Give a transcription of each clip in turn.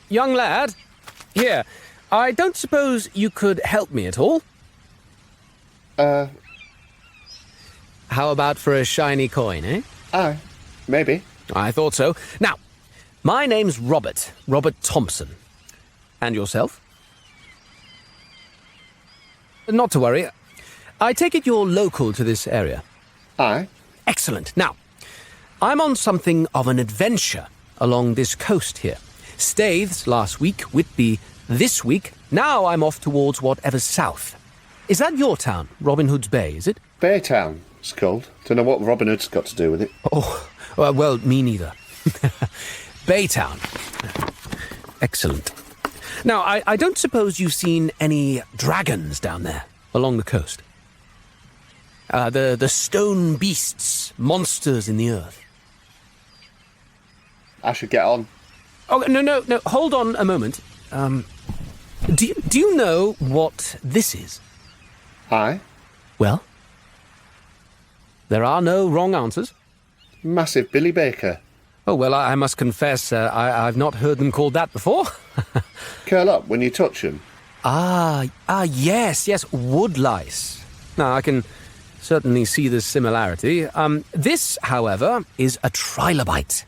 Young lad, here, I don't suppose you could help me at all? How about for a shiny coin, eh? Maybe. I thought so. Now, my name's Robert Thompson. And yourself? Not to worry. I take it you're local to this area? Aye. Excellent. Now, I'm on something of an adventure along this coast here. Staithes last week, Whitby this week. Now I'm off towards whatever's south. Is that your town, Robin Hood's Bay, is it? Baytown, it's called. Don't know what Robin Hood's got to do with it. Oh, well, me neither. Baytown. Excellent. Now, I don't suppose you've seen any dragons down there, along the coast? The stone beasts, monsters in the earth. I should get on. Oh, no, hold on a moment. Do you know what this is? Aye. Well, there are no wrong answers. Massive Billy Baker. Oh, well, I must confess, I've not heard them called that before. Curl up when you touch them. Yes, wood lice. Now, I can certainly see the similarity. This, however, is a trilobite.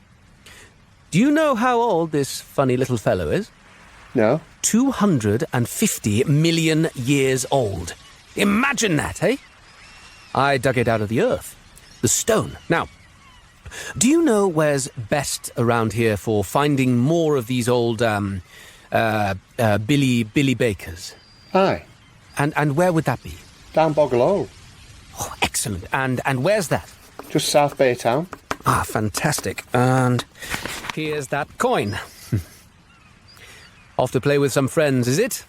Do you know how old this funny little fellow is? No. 250 million years old. Imagine that, eh? I dug it out of the earth. The stone. Now, do you know where's best around here for finding more of these old, Billy Bakers? Aye. And where would that be? Down Boggle. Oh, excellent. And where's that? Just South Baytown. Ah, fantastic. And here's that coin. Off to play with some friends, is it?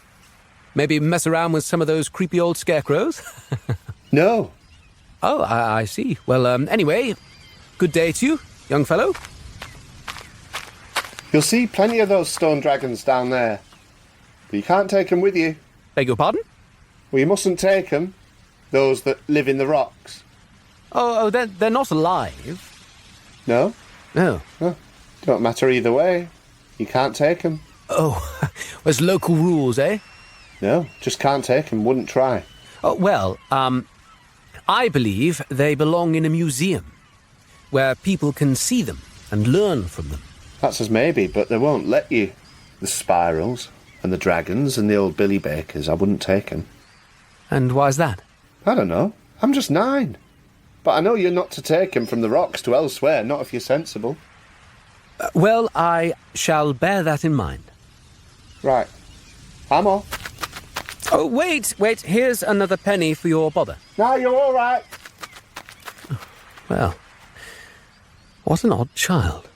Maybe mess around with some of those creepy old scarecrows? No. Oh, I see. Well, anyway, good day to you, young fellow. You'll see plenty of those stone dragons down there. But you can't take them with you. Beg your pardon? Well, you mustn't take them. Those that live in the rocks. Oh, they're not alive. No? No. Oh, don't matter either way. You can't take them. Oh, there's local rules, eh? No, just can't take them. Wouldn't try. Oh, well, I believe they belong in a museum where people can see them and learn from them. That's as maybe, but they won't let you. The spirals and the dragons and the old Billy Bakers, I wouldn't take them. And why's that? I don't know. I'm just 9. But I know you're not to take him from the rocks to elsewhere, not if you're sensible. Well, I shall bear that in mind. Right. I'm off. Oh, wait, here's another penny for your bother. No, you're all right. Well, what an odd child.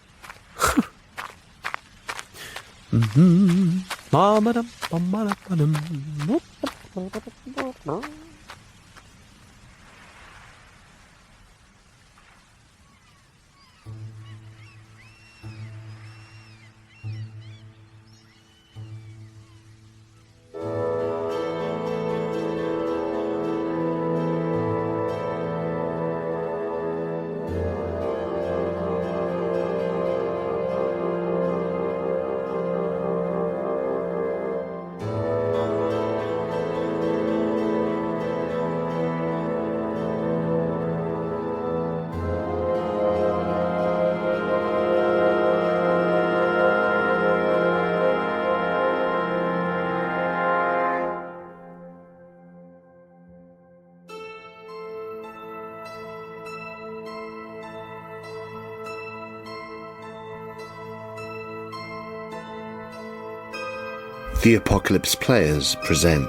The Apocalypse Players present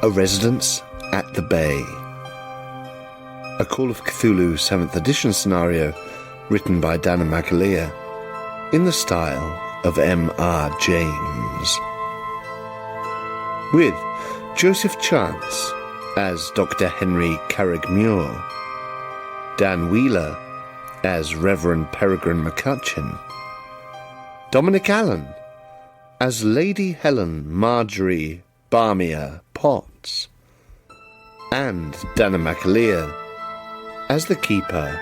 A Residence at the Bay, a Call of Cthulhu 7th edition scenario written by Danann McAleer in the style of M.R. James. With Joseph Chance as Dr. Henry Carrigmuir, Dan Wheeler as Reverend Peregrine McCutcheon, Dominic Allen as Lady Helen Marjorie Barmere Potts, and Danann McAleer as the keeper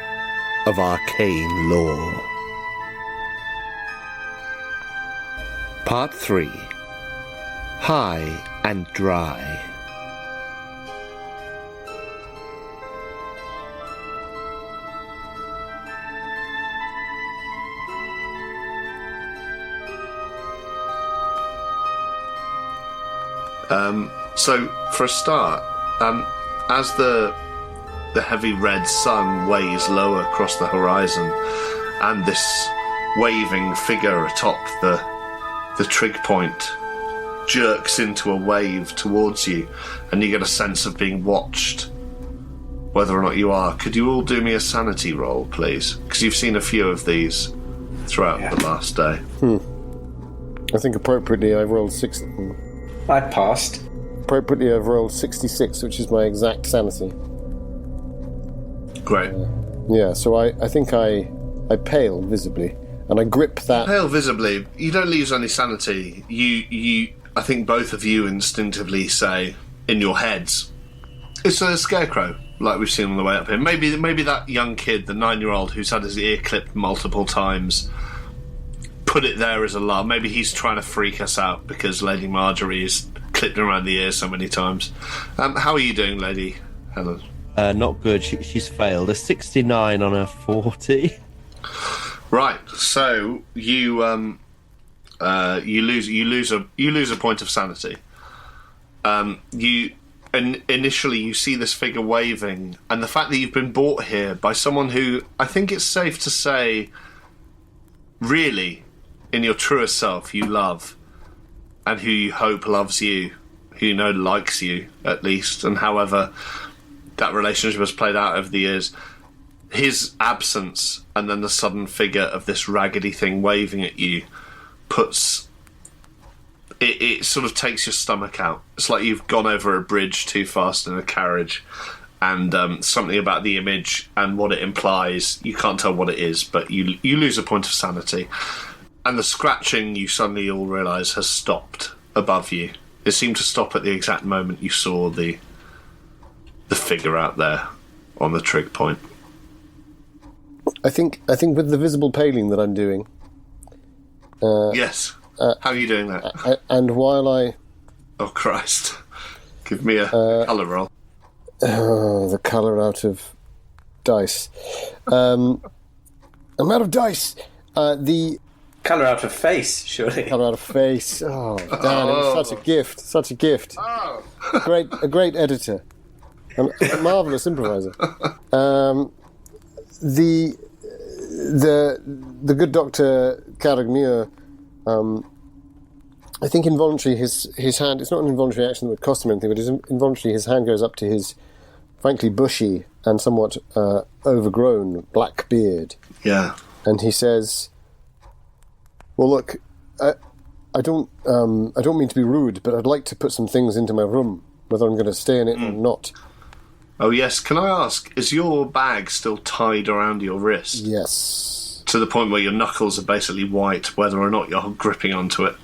of arcane lore. Part 3. High and Dry. So, for a start, as the heavy red sun weighs lower across the horizon, and this waving figure atop the trig point jerks into a wave towards you, and you get a sense of being watched, whether or not you are. Could you all do me a sanity roll, please? Because you've seen a few of these throughout the last day. I think appropriately I've rolled I passed. Appropriately I've rolled 66, which is my exact sanity. Great. Yeah, so I think I pale visibly, and I grip that. Pale visibly. You don't lose any sanity. You. I think both of you instinctively say in your heads, it's a scarecrow, like we've seen on the way up here. Maybe that young kid, the 9-year-old who's had his ear clipped multiple times, put it there as a laugh. Maybe he's trying to freak us out because Lady Marjorie's clipped him around the ear so many times. How are you doing, Lady Helen? Not good. She's failed. A 69 on a 40. Right. So you lose a point of sanity. Initially you see this figure waving, and the fact that you've been brought here by someone who I think it's safe to say, really, in your truest self, you love, and who you hope loves you, who you know likes you at least, and however that relationship has played out over the years. His absence and then the sudden figure of this raggedy thing waving at you puts it sort of takes your stomach out. It's like you've gone over a bridge too fast in a carriage, and something about the image and what it implies, you can't tell what it is, but you lose a point of sanity. And the scratching, you suddenly all realise, has stopped above you. It seemed to stop at the exact moment you saw the figure out there on the trig point. I think with the visible paling that I'm doing. Yes. How are you doing that? And while I... Oh, Christ. Give me a colour roll. The colour out of dice. I'm out of dice. The Colour out of face, surely. colour out of face. Oh, Dan, it was such a gift. Such a gift. Oh. A great editor. A marvellous improviser. The good Dr. Carragmere, I think involuntarily his hand, it's not an involuntary action that would cost him anything, but involuntarily his hand goes up to his frankly bushy and somewhat overgrown black beard. Yeah. And he says, well, look, I don't mean to be rude, but I'd like to put some things into my room, whether I'm going to stay in it or not. Oh, yes. Can I ask, is your bag still tied around your wrist? Yes. To the point where your knuckles are basically white, whether or not you're gripping onto it?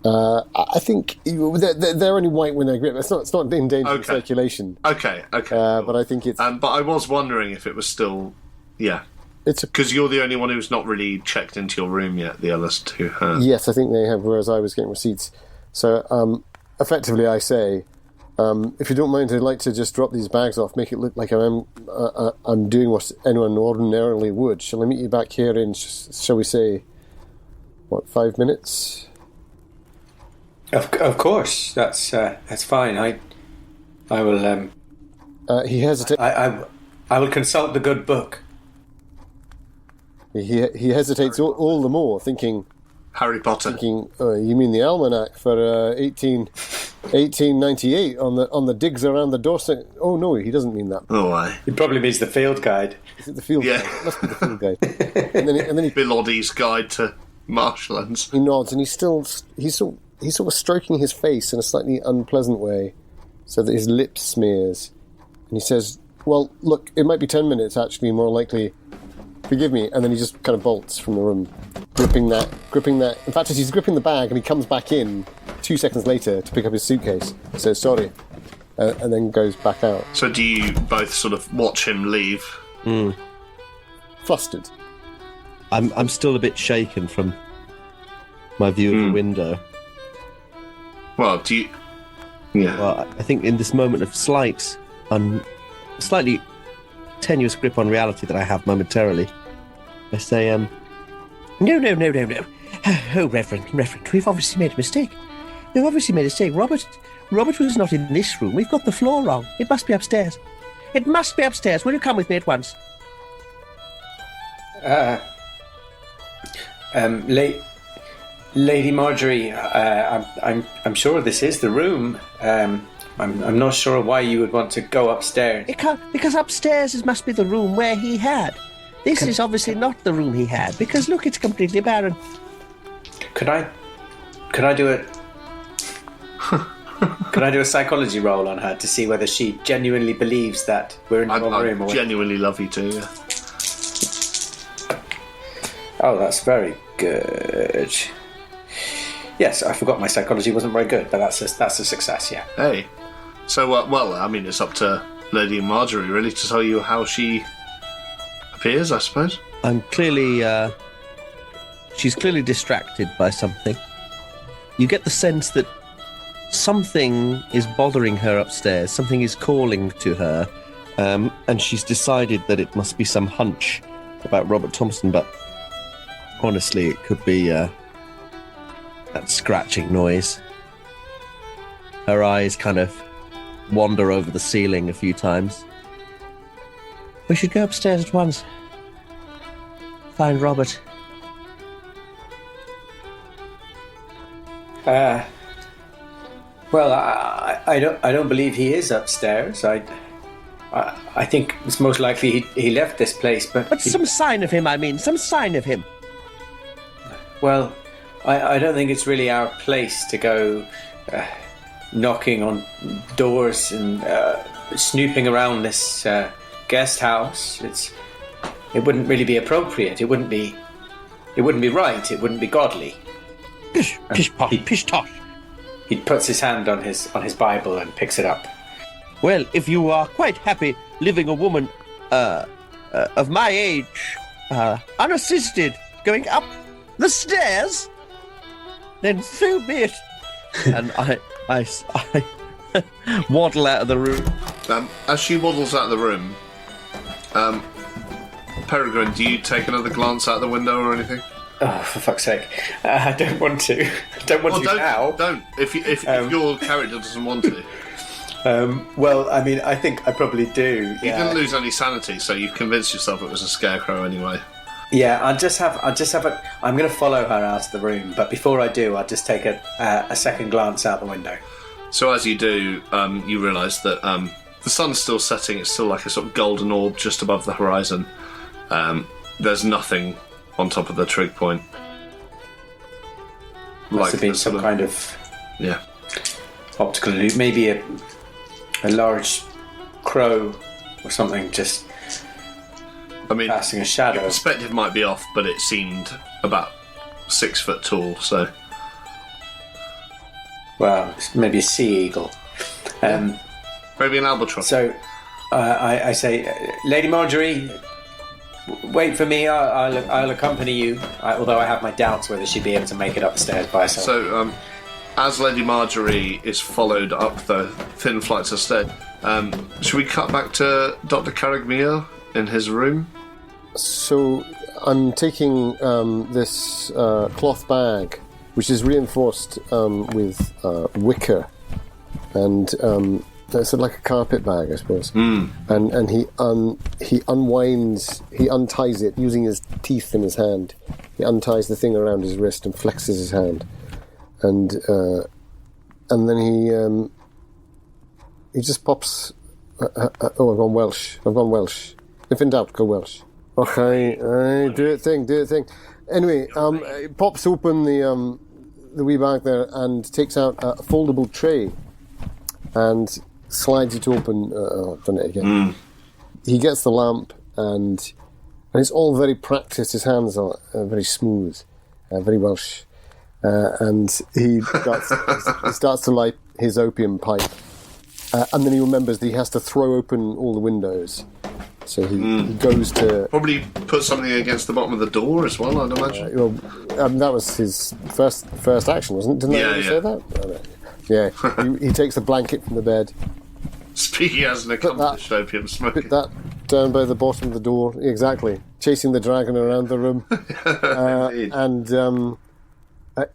I think they're only white when they grip. It's not in danger of circulation. Okay. But I think it's... but I was wondering if it was still... Yeah. Because you're the only one who's not really checked into your room yet, the others two have. Yes, I think they have, whereas I was getting receipts. So, effectively I say, if you don't mind, I'd like to just drop these bags off, make it look like I'm doing what anyone ordinarily would. Shall I meet you back here in, shall we say, 5 minutes? Of course, that's fine. I will. He hesitates. I will consult the good book. He hesitates all the more, thinking... Harry Potter. Thinking, you mean the almanac for 1898 on the digs around the Dorset? Oh no, he doesn't mean that. Oh, why? He probably means the field guide. Is it the field guide? It must be the field guide. and then he Bill Oddie's Guide to Marshlands. He nods, and he's sort of stroking his face in a slightly unpleasant way, so that his lip smears. And he says, "Well, look, it might be 10 minutes. Actually, more likely. Forgive me." And then he just kind of bolts from the room, gripping that. In fact, as he's gripping the bag, and he comes back in 2 seconds later to pick up his suitcase, says sorry, and then goes back out. So do you both sort of watch him leave? flustered. I'm still a bit shaken from my view of the window. Well, do you... Yeah. Well, I think in this moment of slightly tenuous grip on reality that I have momentarily, I say, No. Oh, Reverend, we've obviously made a mistake. Robert was not in this room. We've got the floor wrong. It must be upstairs. Will you come with me at once? Lady Marjorie, I'm sure this is the room. I'm not sure why you would want to go upstairs. Because upstairs must be the room where he had. This is obviously not the room he had, because look, it's completely barren. Could I do it? Could I do a psychology roll on her to see whether she genuinely believes that we're in the wrong room? I genuinely love you too, yeah. Oh, that's very good. Yes, I forgot my psychology wasn't very good, but that's a success, yeah. Hey. So, well, I mean, it's up to Lady Marjorie, really, to tell you how she appears, I suppose. She's clearly distracted by something. You get the sense that something is bothering her upstairs, something is calling to her, and she's decided that it must be some hunch about Robert Thompson, but honestly, it could be that scratching noise. Her eyes kind of wander over the ceiling a few times. We should go upstairs at once. Find Robert. Well, I don't believe he is upstairs. I think it's most likely he left this place, but some sign of him. Some sign of him. Well, I don't think it's really our place to go knocking on doors and snooping around this guest house. It wouldn't really be appropriate. It wouldn't be right. It wouldn't be godly. Pish tosh. He puts his hand on his Bible and picks it up. Well, if you are quite happy living a woman of my age, unassisted, going up the stairs, then so be it. And I waddle out of the room. As she waddles out of the room, Peregrine, do you take another glance out the window or anything? Oh, for fuck's sake! I don't want to. Don't now. Don't. If your character doesn't want to. Well, I mean, I think I probably do. You didn't lose any sanity, so you've convinced yourself it was a scarecrow anyway. Yeah, I'm going to follow her out of the room, but before I do, I'll just take a second glance out the window. So as you do, you realise that the sun's still setting. It's still like a sort of golden orb just above the horizon. There's nothing on top of the trig point. Must have been some kind of optical illusion. Maybe a large crow or something just casting a shadow. Your perspective might be off, but it seemed about 6 foot tall, so... Well, maybe a sea eagle. Maybe an albatross. So, I say, Lady Marjorie, wait for me, I'll accompany you, although I have my doubts whether she'd be able to make it upstairs by herself. So, as Lady Marjorie is followed up the thin flights of stairs, should we cut back to Dr. Carragmere in his room? So, I'm taking this cloth bag, which is reinforced with wicker, and it's sort of like a carpet bag, I suppose. And he unties it using his teeth in his hand. He unties the thing around his wrist and flexes his hand, and then he just pops. I've gone Welsh. If in doubt, go Welsh. Okay, do it thing. Anyway, he pops open the wee bag there and takes out a foldable tray and slides it open. I've done it again. He gets the lamp and it's all very practiced. His hands are very smooth, very Welsh, and he starts to light his opium pipe, and then he remembers that he has to throw open all the windows. So he goes to... Probably put something against the bottom of the door as well, I'd imagine. That was his first action, wasn't it? Didn't I already say that? Oh, no. Yeah, he takes the blanket from the bed. Speaking as an accomplished opium smoker. Put that down by the bottom of the door. Exactly. Chasing the dragon around the room.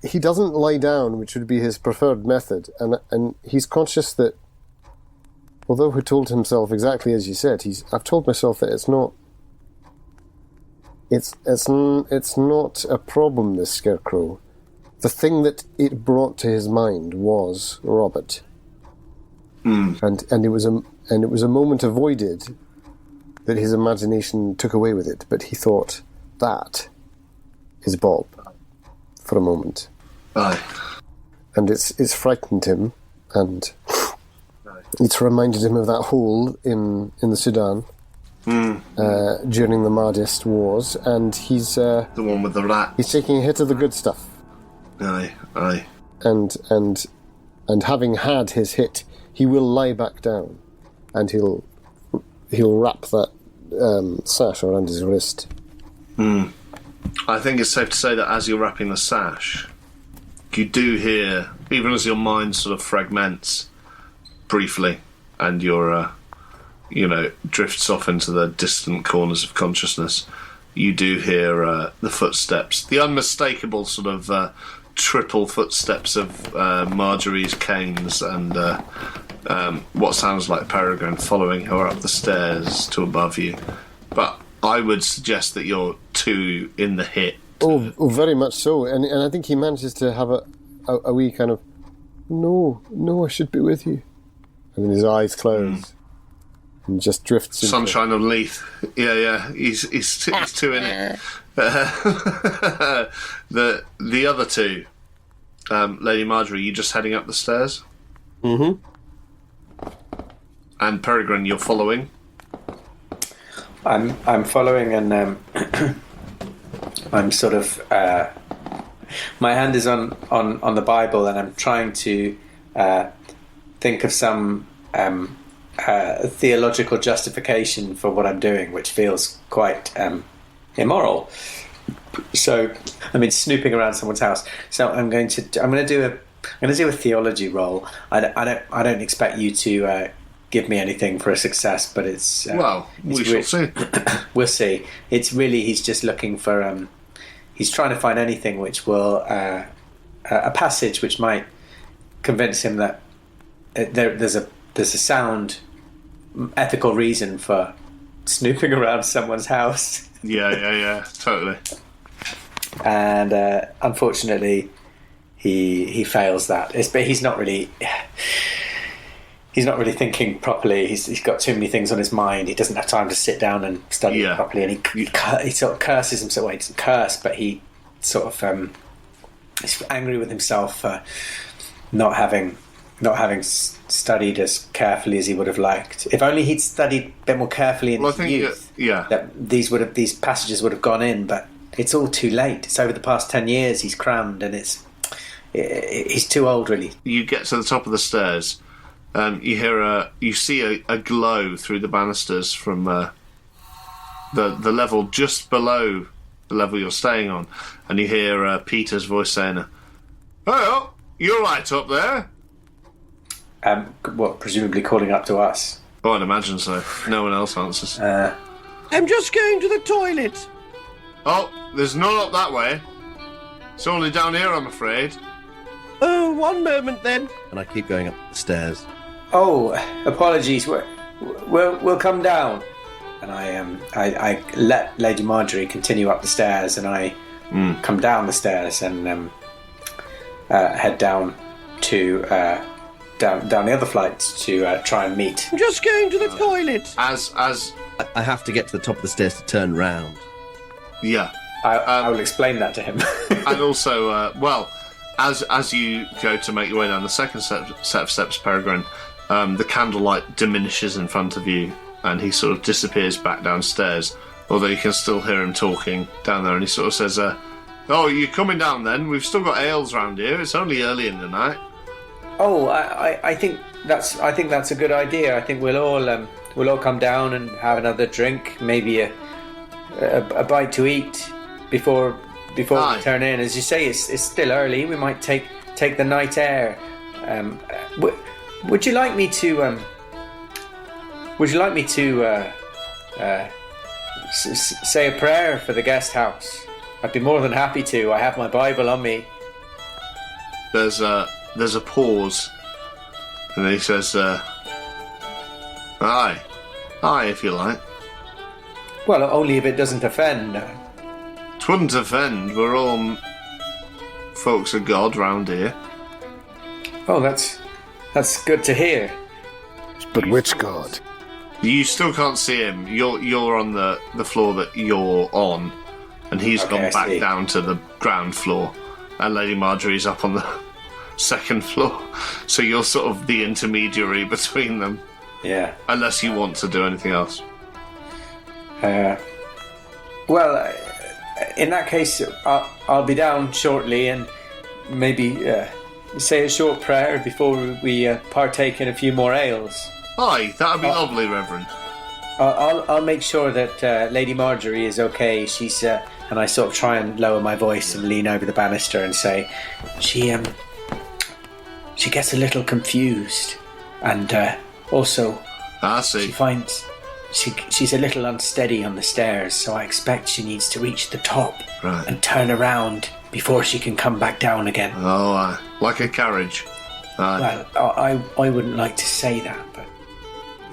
He doesn't lie down, which would be his preferred method. And he's conscious that, although he told himself exactly as you said, I've told myself that it's not a problem, this scarecrow. The thing that it brought to his mind was Robert. And it was a moment avoided that his imagination took away with it, but he thought that is Bob for a moment. Aye. And it's frightened him, and it's reminded him of that hole in the Sudan during the Mahdist Wars, and he's the one with the rat. He's taking a hit of the good stuff. Aye. And having had his hit, he will lie back down, and he'll wrap that sash around his wrist. I think it's safe to say that as you're wrapping the sash, you do hear, even as your mind sort of fragments briefly, and your drifts off into the distant corners of consciousness, you do hear the footsteps, the unmistakable sort of triple footsteps of Marjorie's canes, and what sounds like Peregrine following her up the stairs to above you. But I would suggest that you're two in the hit. Oh, very much so. And I think he manages to have a wee kind of, no, I should be with you. And then his eyes close and just drifts into Sunshine of Leith. Yeah. He's two in it. The other two, Lady Marjorie, you just heading up the stairs? Mm-hmm. And Peregrine, you're following? I'm following, and I'm sort of my hand is on the Bible, and I'm trying to think of some theological justification for what I'm doing, which feels quite immoral. So I mean, snooping around someone's house. So I'm going to do a theology roll. I don't expect you to give me anything for a success, but it's we shall see. We'll see. It's really, he's just looking for he's trying to find anything which will a passage which might convince him that there's a sound ethical reason for snooping around someone's house. Yeah, totally. And unfortunately he fails that. But he's not really thinking properly. He's got too many things on his mind. He doesn't have time to sit down and study it properly. And he sort of curses himself. Well, he doesn't curse, but he sort of he's angry with himself for not having studied as carefully as he would have liked. If only he'd studied a bit more carefully in his youth, that these passages would have gone in. But it's all too late. It's over the past 10 years he's crammed, and he's too old, really. You get to the top of the stairs. You see a glow through the banisters from the level just below the level you're staying on, and you hear Peter's voice saying, "Oh, you're right up there." Presumably calling up to us. Oh, I'd imagine so. No one else answers. I'm just going to the toilet. Oh, there's none up that way. It's only down here, I'm afraid. Oh, one moment then. And I keep going up the stairs. Oh, apologies. We'll come down. And I let Lady Marjorie continue up the stairs, and I come down the stairs and head down to down the other flights to try and meet. I'm just going to the toilet. As I have to get to the top of the stairs to turn round. Yeah. I will explain that to him. And also, as you go to make your way down the second set of steps, Peregrine, the candlelight diminishes in front of you, and he sort of disappears back downstairs, although you can still hear him talking down there, and he sort of says, "Oh, you're coming down then? We've still got ales round here. It's only early in the night." Oh, I think that's a good idea. I think we'll we'll all come down and have another drink, maybe a bite to eat before we turn in. As you say, it's still early. We might take the night air. Would you like me to? Say a prayer for the guest house? I'd be more than happy to. I have my Bible on me. There's a pause, and then he says, "Aye, if you like." Well, only if it doesn't offend. 'Twouldn't offend. We're all folks of God round here. Oh, that's good to hear. But which god? You still can't see him. You're on the floor that you're on, and he's Okay, gone I back see. down to the ground floor, and Lady Marjorie's up on the second floor. So you're sort of the intermediary between them, Yeah. unless you want to do anything else. Well, in that case, I'll be down shortly, and maybe say a short prayer before we partake in a few more ales. Aye, that'd be lovely, Reverend. I'll make sure that Lady Marjorie is okay. She's and I sort of try and lower my voice and lean over the banister and say, she gets a little confused, and also I she see. finds she's a little unsteady on the stairs, so I expect she needs to reach the top Right. and turn around before she can come back down again. Oh, aye. Like a carriage. Aye. Well, I wouldn't like to say that, but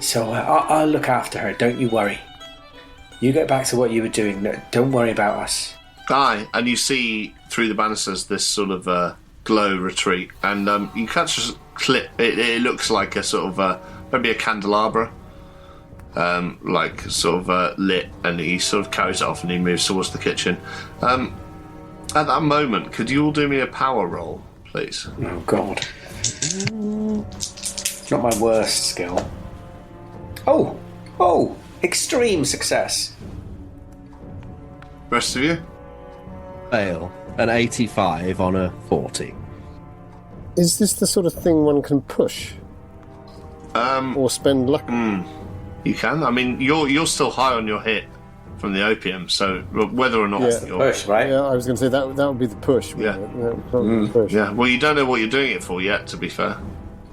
so I'll look after her. Don't you worry. You get back to what you were doing. Don't worry about us. Aye, and you see through the banisters this sort of glow retreat, and you catch a clip. It looks like a sort of maybe a candelabra, like sort of lit, and he sort of carries it off and he moves towards the kitchen. At that moment, could you all do me a power roll, please? Oh God, it's not my worst skill. Oh, extreme success. Rest of you? Fail. An 85 on a 40. Is this the sort of thing one can push? Or spend luck? You can. I mean, you're still high on your hit from the opium, so whether or not you're... Push, right? Yeah, I was going to say that would be the push. Yeah. The push. Yeah, well, you don't know what you're doing it for yet, to be fair.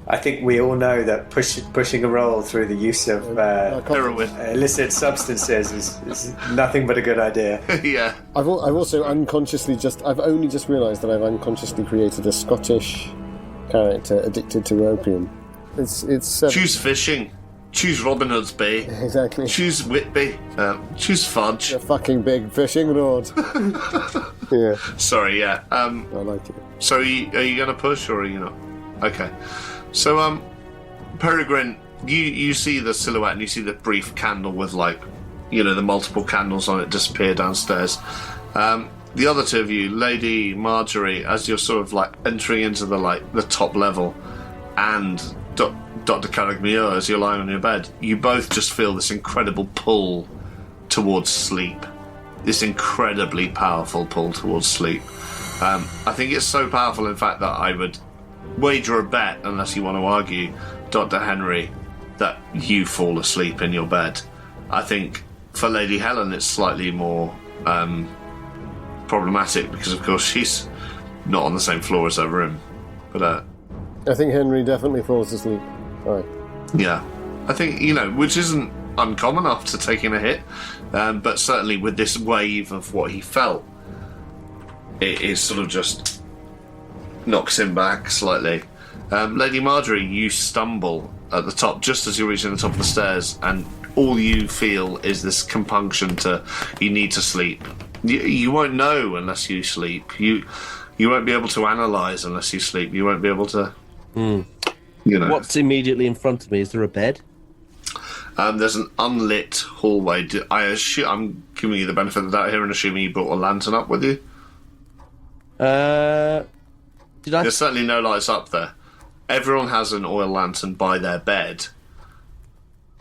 I think we all know that pushing a roll through the use of Heroin. illicit substances is nothing but a good idea. Yeah. I've also unconsciously I've only just realised that I've unconsciously created a Scottish character addicted to opium. It's Choose fishing. Choose Robin Hood's Bay. exactly Choose Whitby. Choose Fudge. a fucking big fishing rod. Yeah, Sorry, yeah. I like it. So are you going to push or are you not? Okay. So, Peregrine, you see the silhouette and you see the brief candle with, like, you know, the multiple candles on it disappear downstairs. The other two of you, Lady Marjorie, as you're sort of, like, entering into the top level, and Dr. Carragmere, as you're lying on your bed, you both just feel this incredible pull towards sleep. This incredibly powerful pull towards sleep. I think it's so powerful, in fact, that I would wager a bet, unless you want to argue, Dr. Henry, that you fall asleep in your bed. I think for Lady Helen it's slightly more problematic because, of course, she's not on the same floor as her room. But I think Henry definitely falls asleep. Aye. yeah, I think, you know, which isn't uncommon after taking a hit, but certainly with this wave of what he felt, it is sort of just knocks him back slightly. Lady Marjorie, you stumble at the top just as you're reaching the top of the stairs, and all you feel is this compunction to, you need to sleep. You won't know unless you sleep. You won't be able to analyse unless you sleep. You won't be able to, you know. What's immediately in front of me? Is there a bed? There's an unlit hallway. I'm giving you the benefit of the doubt here and assuming you brought a lantern up with you. Did I? There's certainly no lights up there. Everyone has an oil lantern by their bed,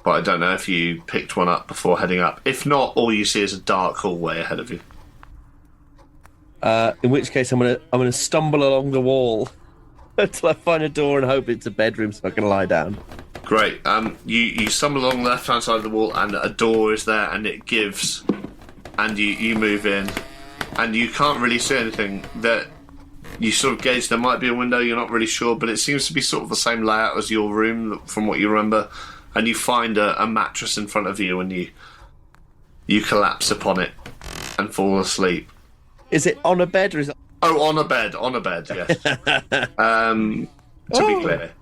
but I don't know if you picked one up before heading up. If not, all you see is a dark hallway ahead of you. In which case, I'm gonna stumble along the wall until I find a door and hope it's a bedroom so I can lie down. Great. You stumble along the left-hand side of the wall, and a door is there, and it gives, and you move in, and you can't really see anything. That you sort of gauge there might be a window. You're not really sure, but it seems to be sort of the same layout as your room, from what you remember. And you find a mattress in front of you, and you collapse upon it and fall asleep. Is it on a bed or is it? Oh, on a bed, yes. To be clear.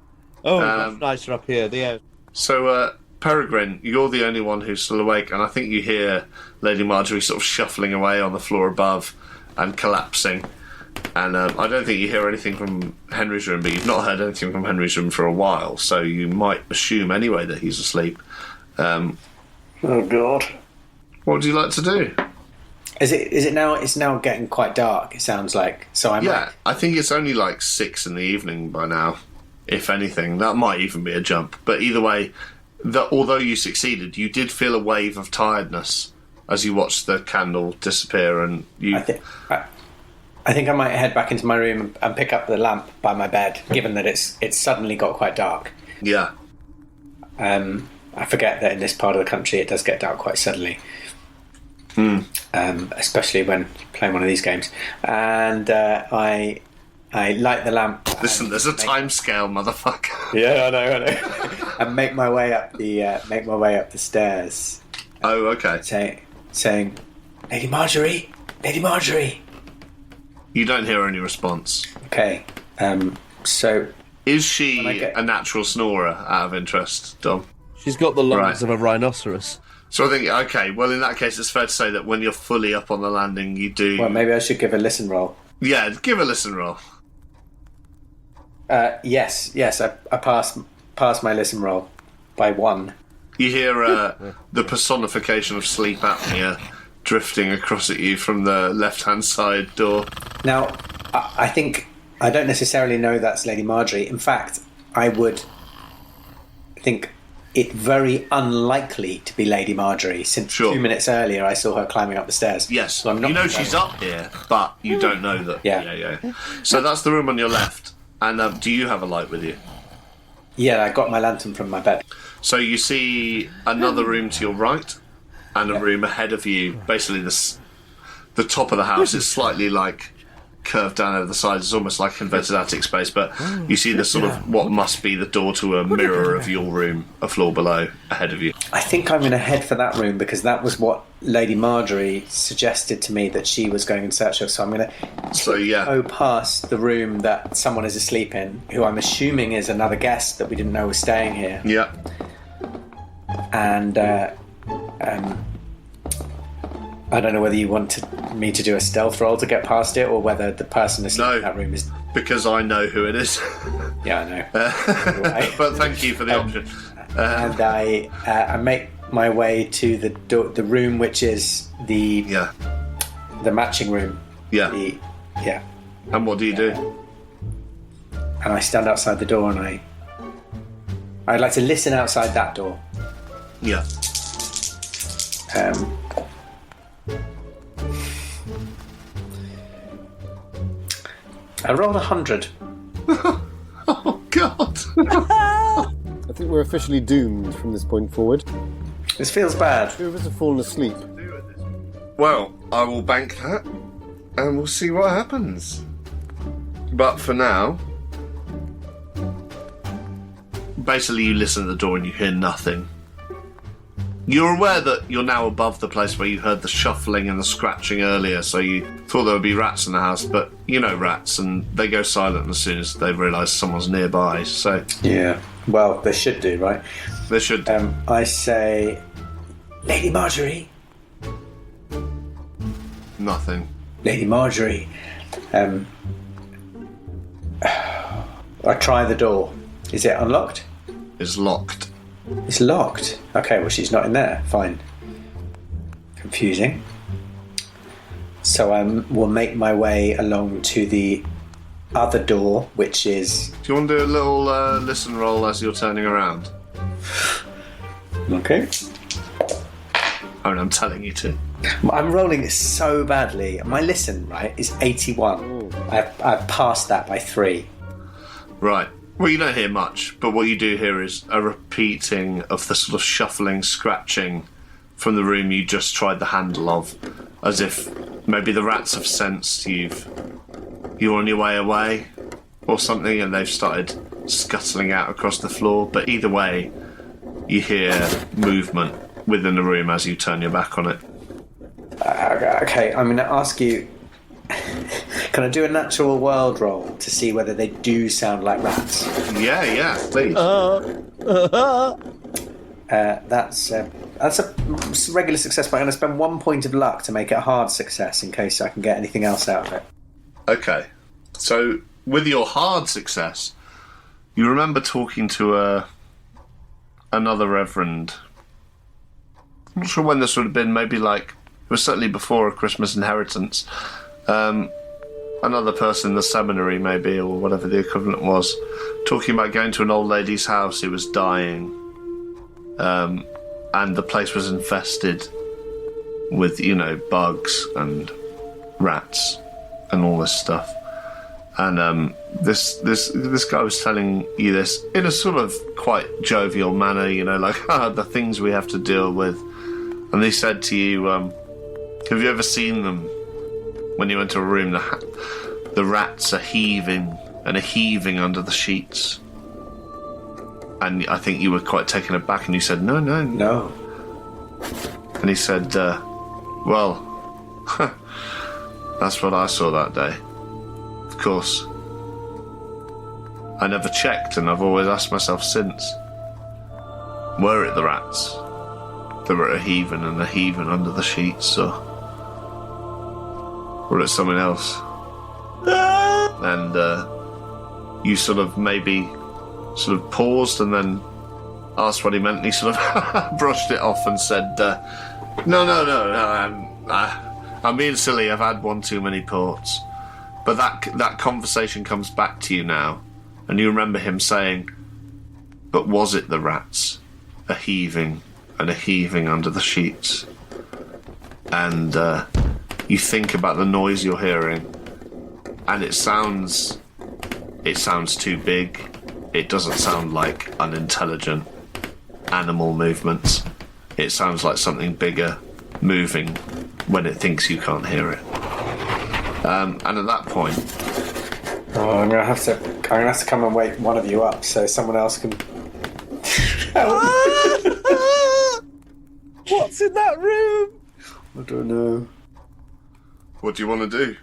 Oh, it's nicer up here. The air. So, Peregrine, you're the only one who's still awake, and I think you hear Lady Marjorie sort of shuffling away on the floor above and collapsing. And I don't think you hear anything from Henry's room, but you've not heard anything from Henry's room for a while, so you might assume anyway that he's asleep. Oh, God. What would you like to do? Is it now? It's now getting quite dark, it sounds like. So I think it's only like 6 in the evening by now, if anything. That might even be a jump. But either way, although you succeeded, you did feel a wave of tiredness as you watched the candle disappear, and you... I think I might head back into my room and pick up the lamp by my bed, given that it's suddenly got quite dark. Yeah. I forget that in this part of the country it does get dark quite suddenly. Especially when playing one of these games. And I light the lamp. Listen, there's a time scale, motherfucker. Yeah, I know. And make my way up the stairs. Oh, okay. Saying, Lady Marjorie, Lady Marjorie. You don't hear any response. Okay. So is she a natural snorer, out of interest, Dom? She's got the lungs of a rhinoceros. So I think, okay, well, in that case, it's fair to say that when you're fully up on the landing, you do... Well, maybe I should give a listen roll. Yeah, give a listen roll. Yes, I passed my listen roll by 1. You hear the personification of sleep apnea drifting across at you from the left-hand side door. Now, I think... I don't necessarily know that's Lady Marjorie. In fact, I would think it very unlikely to be Lady Marjorie, since 2 minutes earlier I saw her climbing up the stairs. Yes, so I'm not she's up here, but you don't know that. Yeah. So that's the room on your left. And do you have a light with you? Yeah, I got my lantern from my bed. So you see another room to your right, and a room ahead of you. Basically, the top of the house is slightly like curved down over the sides. It's almost like converted attic space, but you see the sort of what must be the door to a mirror of your room, a floor below, ahead of you. I think I'm going to head for that room, because that was what Lady Marjorie suggested to me that she was going in search of. So I'm going to go past the room that someone is asleep in, who I'm assuming is another guest that we didn't know was staying here. Yeah. And I don't know whether you want me to do a stealth roll to get past it, or whether the person asleep in that room is... because I know who it is. Yeah, I know. But thank you for the option. And I make my way to the room, which is the matching room. Yeah. And what do you do? And I stand outside the door, and I'd like to listen outside that door. Yeah. I rolled 100. Oh, God. I think we're officially doomed from this point forward. This feels bad. Two of us have fallen asleep. Well, I will bank that, and we'll see what happens. But for now, basically you listen at the door and you hear nothing. You're aware that you're now above the place where you heard the shuffling and the scratching earlier, so you thought there would be rats in the house, but you know rats, and they go silent as soon as they realise someone's nearby, so... Yeah, well, they should do, right? They should. I say, Lady Marjorie. Nothing. Lady Marjorie. I try the door. Is it unlocked? It's locked. It's locked. Okay, well, she's not in there. Fine. Confusing. So I will make my way along to the other door, which is... Do you want to do a little listen roll as you're turning around? Okay. I mean, I'm telling you to. I'm rolling it so badly. My listen, right, is 81. I've passed that by 3. Right. Well, you don't hear much, but what you do hear is a repeating of the sort of shuffling, scratching from the room you just tried the handle of, as if maybe the rats have sensed you're on your way away or something, and they've started scuttling out across the floor. But either way, you hear movement within the room as you turn your back on it. Okay, I'm going to ask you, can I do a natural world roll to see whether they do sound like rats? Yeah, please. That's a regular success, but I'm going to spend 1 point of luck to make it a hard success in case I can get anything else out of it. Okay, so with your hard success, you remember talking to another reverend. I'm not sure when this would have been, maybe like, it was certainly before a Christmas inheritance. Another person in the seminary, maybe, or whatever the equivalent was, talking about going to an old lady's house who was dying, and the place was infested with, bugs and rats and all this stuff. And this guy was telling you this in a sort of quite jovial manner, like the things we have to deal with. And they said to you, have you ever seen them? When you enter a room, the rats are heaving under the sheets. And I think you were quite taken aback, and you said, No. And he said, well, that's what I saw that day. Of course. I never checked, and I've always asked myself since, were it the rats that were heaving under the sheets, or it's someone else? And you sort of paused and then asked what he meant, and he sort of brushed it off and said, no, I'm being silly, I've had one too many ports. But that conversation comes back to you now, and you remember him saying, but was it the rats a heaving under the sheets? And you think about the noise you're hearing, and it sounds too big. It doesn't sound like unintelligent animal movements. It sounds like something bigger moving when it thinks you can't hear it. And at that point, I'm gonna have to come and wake one of you up so someone else can help. What's in that room? I don't know. what do you want to do?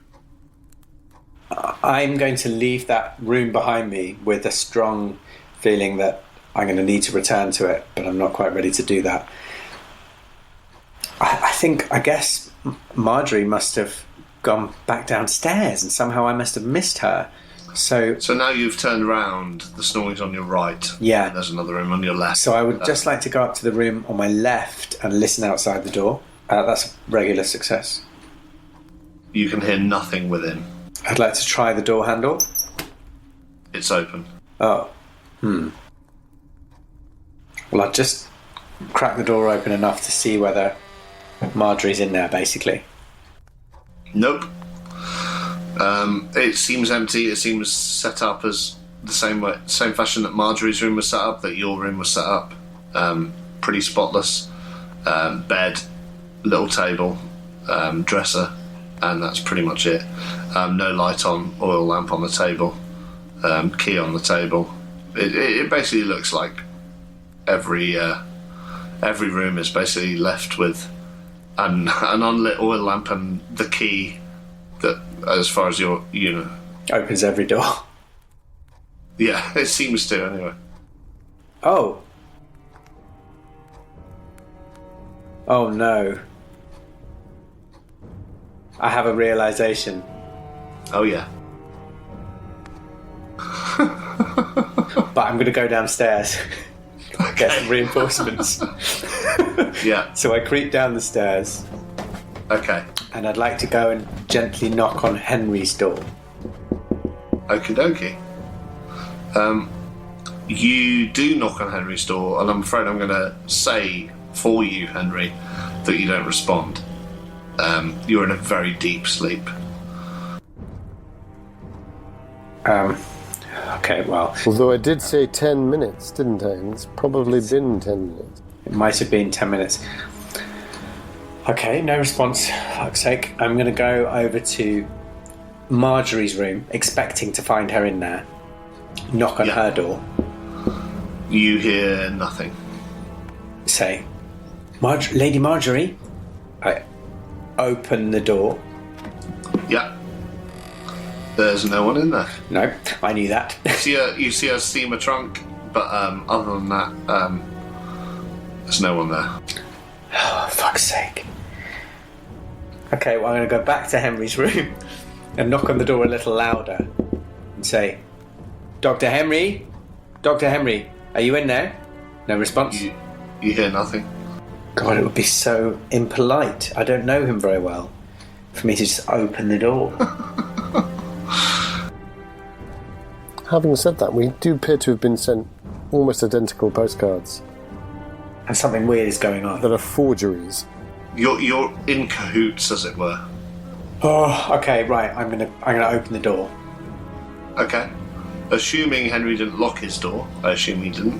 I'm going to leave that room behind me with a strong feeling that I'm going to need to return to it, but I'm not quite ready to do that. I guess Marjorie must have gone back downstairs, and somehow I must have missed her. So now you've turned around, the snoring's on your right. Yeah. And there's another room on your left. So I would just like to go up to the room on my left and listen outside the door. That's a regular success. You can hear nothing within. I'd like to try the door handle. It's open. Oh. Well, I'll just crack the door open enough to see whether Marjorie's in there, basically. Nope. It seems empty. It seems set up as the same fashion that Marjorie's room was set up, that your room was set up. Pretty spotless. Bed, little table, dresser, and that's pretty much it. No light on, oil lamp on the table, key on the table. It basically looks like every room is basically left with an unlit oil lamp and the key that, as far as Opens every door. Yeah, it seems to anyway. Oh. Oh no. I have a realization. Oh yeah. But I'm going to go downstairs. Get some reinforcements. Yeah. So I creep down the stairs. Okay. And I'd like to go and gently knock on Henry's door. Okie dokie. You do knock on Henry's door, and I'm afraid I'm going to say for you, Henry, that you don't respond. You're in a very deep sleep. Okay, well, Although I did say 10 minutes, didn't I? And it's probably been 10 minutes. it might have been 10 minutes. Okay, no response. Fuck's sake. I'm going to go over to Marjorie's room, expecting to find her in there. Knock on her door. You hear nothing. Say, Lady Marjorie. I open the door. Yeah. There's no one in there. No, I knew that. You see a steamer trunk, but other than that, there's no one there. Oh, fuck's sake. Okay, well, I'm going to go back to Henry's room and knock on the door a little louder and say, Dr. Henry? Dr. Henry, are you in there? No response? You hear nothing. God, it would be so impolite. I don't know him very well for me to just open the door. Having said that, we do appear to have been sent almost identical postcards And something weird is going on. that are forgeries. You're in cahoots, as it were. Oh, okay, right. I'm gonna open the door. Okay. Assuming Henry didn't lock his door, I assume he didn't.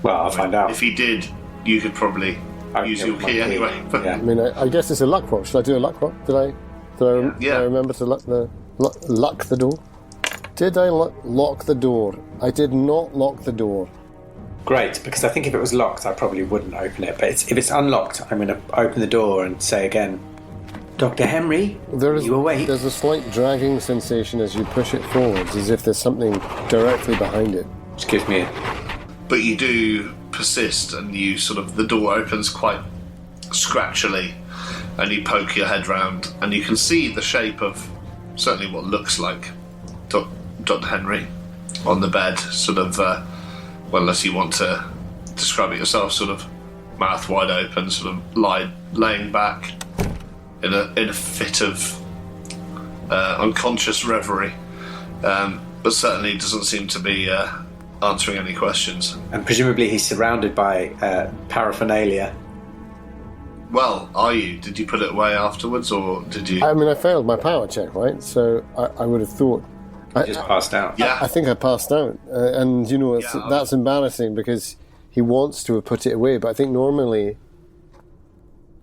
Well, I'll find out. If he did, you could probably use your key anyway. But Yeah. I mean, I guess it's a luck roll. Should I do a luck roll? Did I remember to luck the door? Did I lock the door? I did not lock the door. Great, because I think if it was locked, I probably wouldn't open it. But if it's unlocked, I'm going to open the door and say again, Dr. Henry, you awake? There's a slight dragging sensation as you push it forwards, as if there's something directly behind it. Which gives me But you do persist, and the door opens quite scratchily, and you poke your head round, and you can see the shape of certainly what looks like Dr. Henry on the bed, well, unless you want to describe it yourself, mouth wide open, laying back in a fit of unconscious reverie, but certainly doesn't seem to be answering any questions. And presumably he's surrounded by paraphernalia. Well, are you? Did you put it away afterwards, or did you? I mean, I failed my power check, right? So I would have thought... Just passed out. Yeah. I think I passed out. And, that's embarrassing because he wants to have put it away. But I think normally...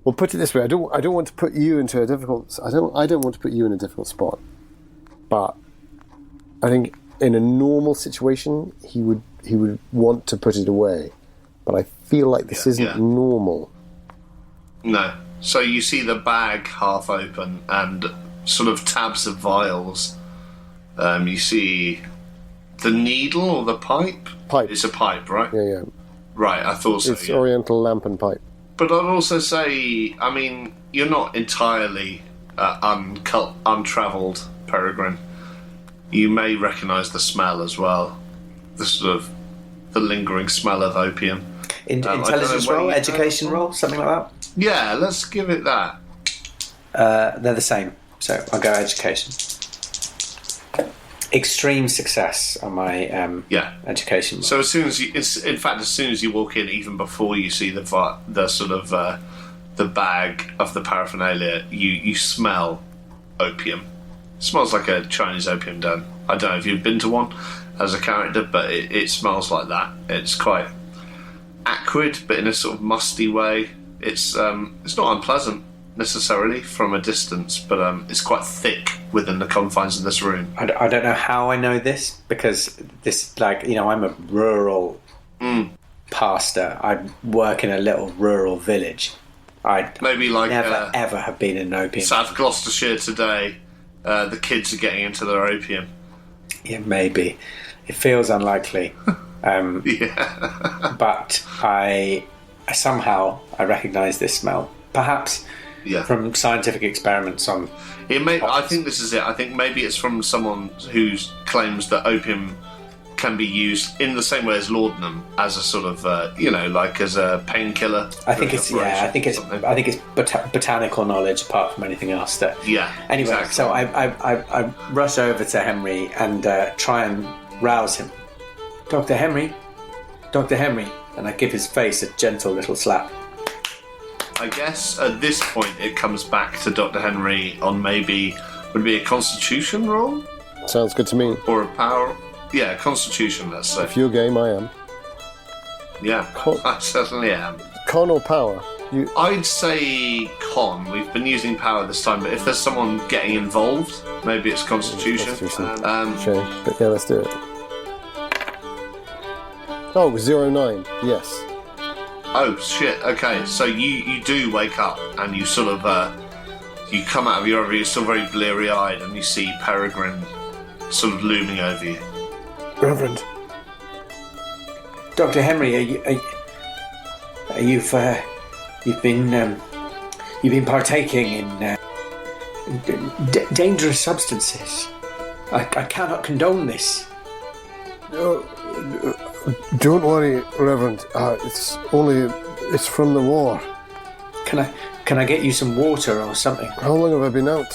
Well, put it this way. I don't want to put you into a difficult... I don't want to put you in a difficult spot. But I think in a normal situation, he would want to put it away. But I feel like this isn't normal. No. So you see the bag half open and tabs of vials. You see the needle or the pipe? Pipe. It's a pipe, right? Yeah. Right, I thought so. It's Oriental lamp and pipe. But I'd also say, I mean, you're not entirely untravelled, Peregrine. You may recognise the smell as well. The lingering smell of opium. Intelligence roll, education roll, something like that? Yeah, let's give it that. They're the same, so I'll go education. Extreme success on my education. So as soon as you walk in, even before you see the bag of the paraphernalia, you smell opium. It smells like a Chinese opium den. I don't know if you've been to one as a character, but it smells like that. It's quite acrid, but in a sort of musty way. It's not unpleasant necessarily from a distance, but it's quite thick within the confines of this room. I don't know how I know this, because this, I'm a rural pastor. I work in a little rural village. I'd maybe never ever have been in opium. South Gloucestershire today, the kids are getting into their opium. Yeah, maybe. It feels unlikely. Yeah. But I somehow recognise this smell. Perhaps from scientific experiments on... I think this is it. I think maybe it's from someone who claims that opium can be used in the same way as laudanum, as a sort of, as a painkiller. I think it's botanical knowledge apart from anything else. Anyway, exactly. So I rush over to Henry and try and rouse him. Dr. Henry, and I give his face a gentle little slap. I guess at this point it comes back to Dr. Henry on would it be a constitution roll? Sounds good to me. Or a power? Yeah, Constitution, let's say. If you're game, I am. Yeah, I certainly am. Con or power? I'd say con. We've been using power this time, but if there's someone getting involved, maybe it's Constitution. Shame. But yeah, let's do it. Oh, 09. Yes. Oh, shit. Okay, so you do wake up and you sort of... you come out of your you're still very bleary-eyed, and you see Peregrine sort of looming over you. Reverend. Dr. Henry, you've been partaking in dangerous substances. I cannot condone this. Don't worry, Reverend. It's from the war. Can I get you some water or something? How long have I been out?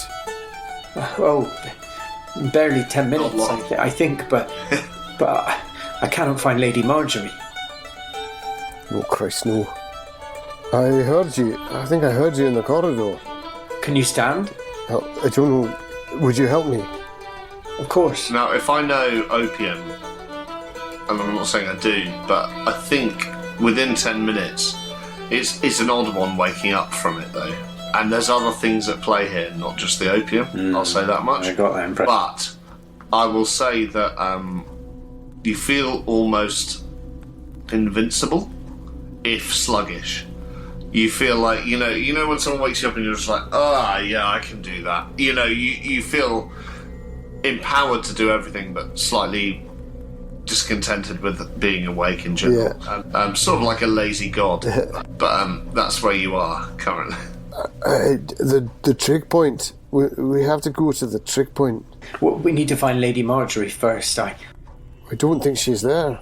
Barely 10 minutes, I think, but I cannot find Lady Marjorie. Oh, Christ, no. I heard you. I think I heard you in the corridor. Can you stand? I don't know. Would you help me? Of course. Now, if I know opium, and I'm not saying I do, but I think within 10 minutes, it's an odd one waking up from it, though. And there's other things at play here, not just the opium. I'll say that much. I got that impression. But I will say that you feel almost invincible, if sluggish. You feel like, you know when someone wakes you up and you're just like, yeah, I can do that. You feel empowered to do everything, but slightly discontented with being awake in general. Yeah. Sort of like a lazy god. But that's where you are currently. The trig point. We have to go to the trig point. Well, we need to find Lady Marjorie first. I don't think she's there.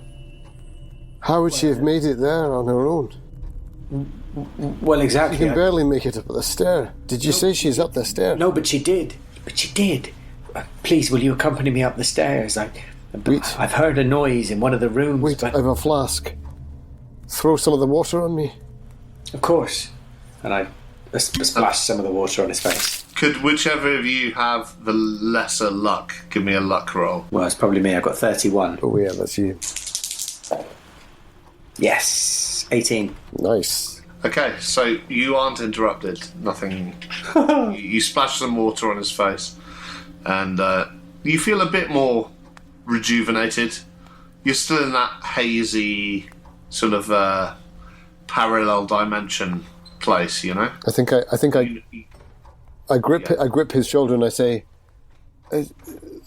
How would she have made it there on her own? Well, exactly. You can barely make it up the stair. Did you say she's up the stair? No, but she did. Please, will you accompany me up the stairs? I've heard a noise in one of the rooms. Wait, I have a flask. Throw some of the water on me. Of course. And I splash some of the water on his face. Could whichever of you have the lesser luck give me a luck roll? Well, it's probably me. I've got 31. Oh yeah, that's you. Yes, 18. Nice. Okay, so you aren't interrupted. Nothing. You splash some water on his face, and you feel a bit more rejuvenated. You're still in that hazy sort of parallel dimension place, I think I grip his shoulder and I say,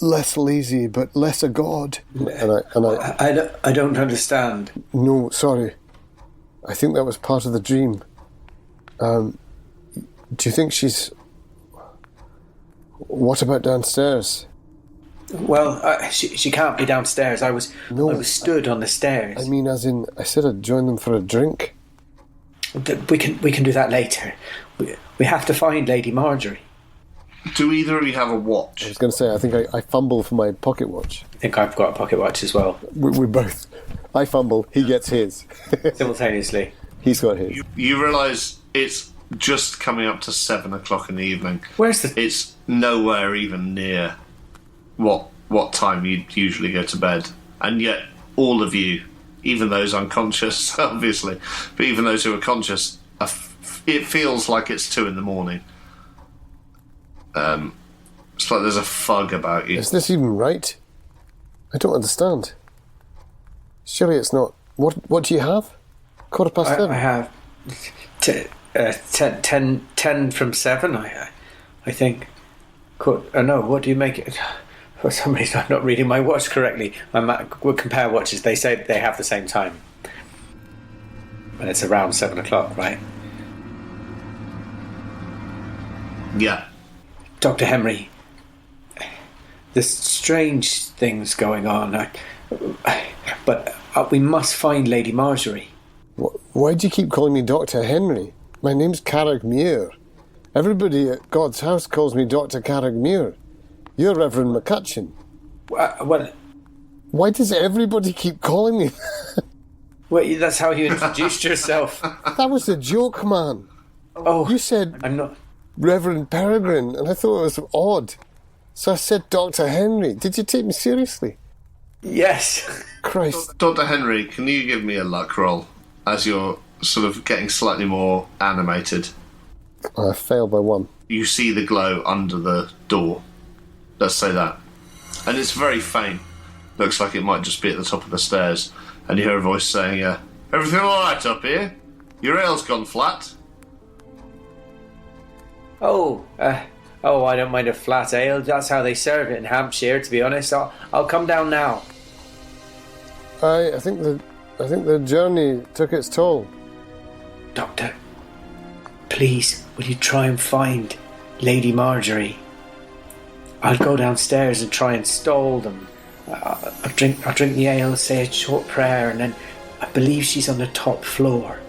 less lazy but less a god. I don't understand. No, sorry. I think that was part of the dream. Do you think she's... What about downstairs? Well, she can't be downstairs. I was stood on the stairs. I mean, as in, I said I'd join them for a drink. We can do that later. We have to find Lady Marjorie. Do either of you have a watch? I was going to say, I think I fumble for my pocket watch. I think I've got a pocket watch as well. We both. I fumble, he gets his. Simultaneously. He's got his. You realise it's just coming up to 7 o'clock in the evening. It's nowhere even near what time you'd usually go to bed. And yet, all of you, even those unconscious, obviously, but even those who are conscious, it feels like it's 2 in the morning. It's like there's a fug about you. Is this even right? I don't understand. Surely it's not. What do you have? 7:15? I have 10 from 7, I think. No, what do you make it? For some reason I'm not reading my watch correctly. We'll compare watches. They say they have the same time. And it's around 7 o'clock, right? Yeah. Dr. Henry, there's strange things going on. But we must find Lady Marjorie. Why do you keep calling me Dr. Henry? My name's Carreg Muir. Everybody at God's house calls me Dr. Carreg Muir. You're Reverend McCutcheon. Well, why does everybody keep calling me that? Well, that's how you introduced yourself. That was a joke, man. Oh, you said I'm not Reverend Peregrine, and I thought it was odd. So I said Dr. Henry. Did you take me seriously? Yes. Christ. Dr. Henry, can you give me a luck roll as you're sort of getting slightly more animated? I failed by 1. You see the glow under the door. Let's say that. And it's very faint. Looks like it might just be at the top of the stairs. And you hear a voice saying, everything alright up here? Your ale's gone flat. Oh, I don't mind a flat ale. That's how they serve it in Hampshire, to be honest. I'll come down now. I think the journey took its toll. Doctor, please, will you try and find Lady Marjorie? I'll go downstairs and try and stall them. I'll drink the ale, say a short prayer, and then I believe she's on the top floor.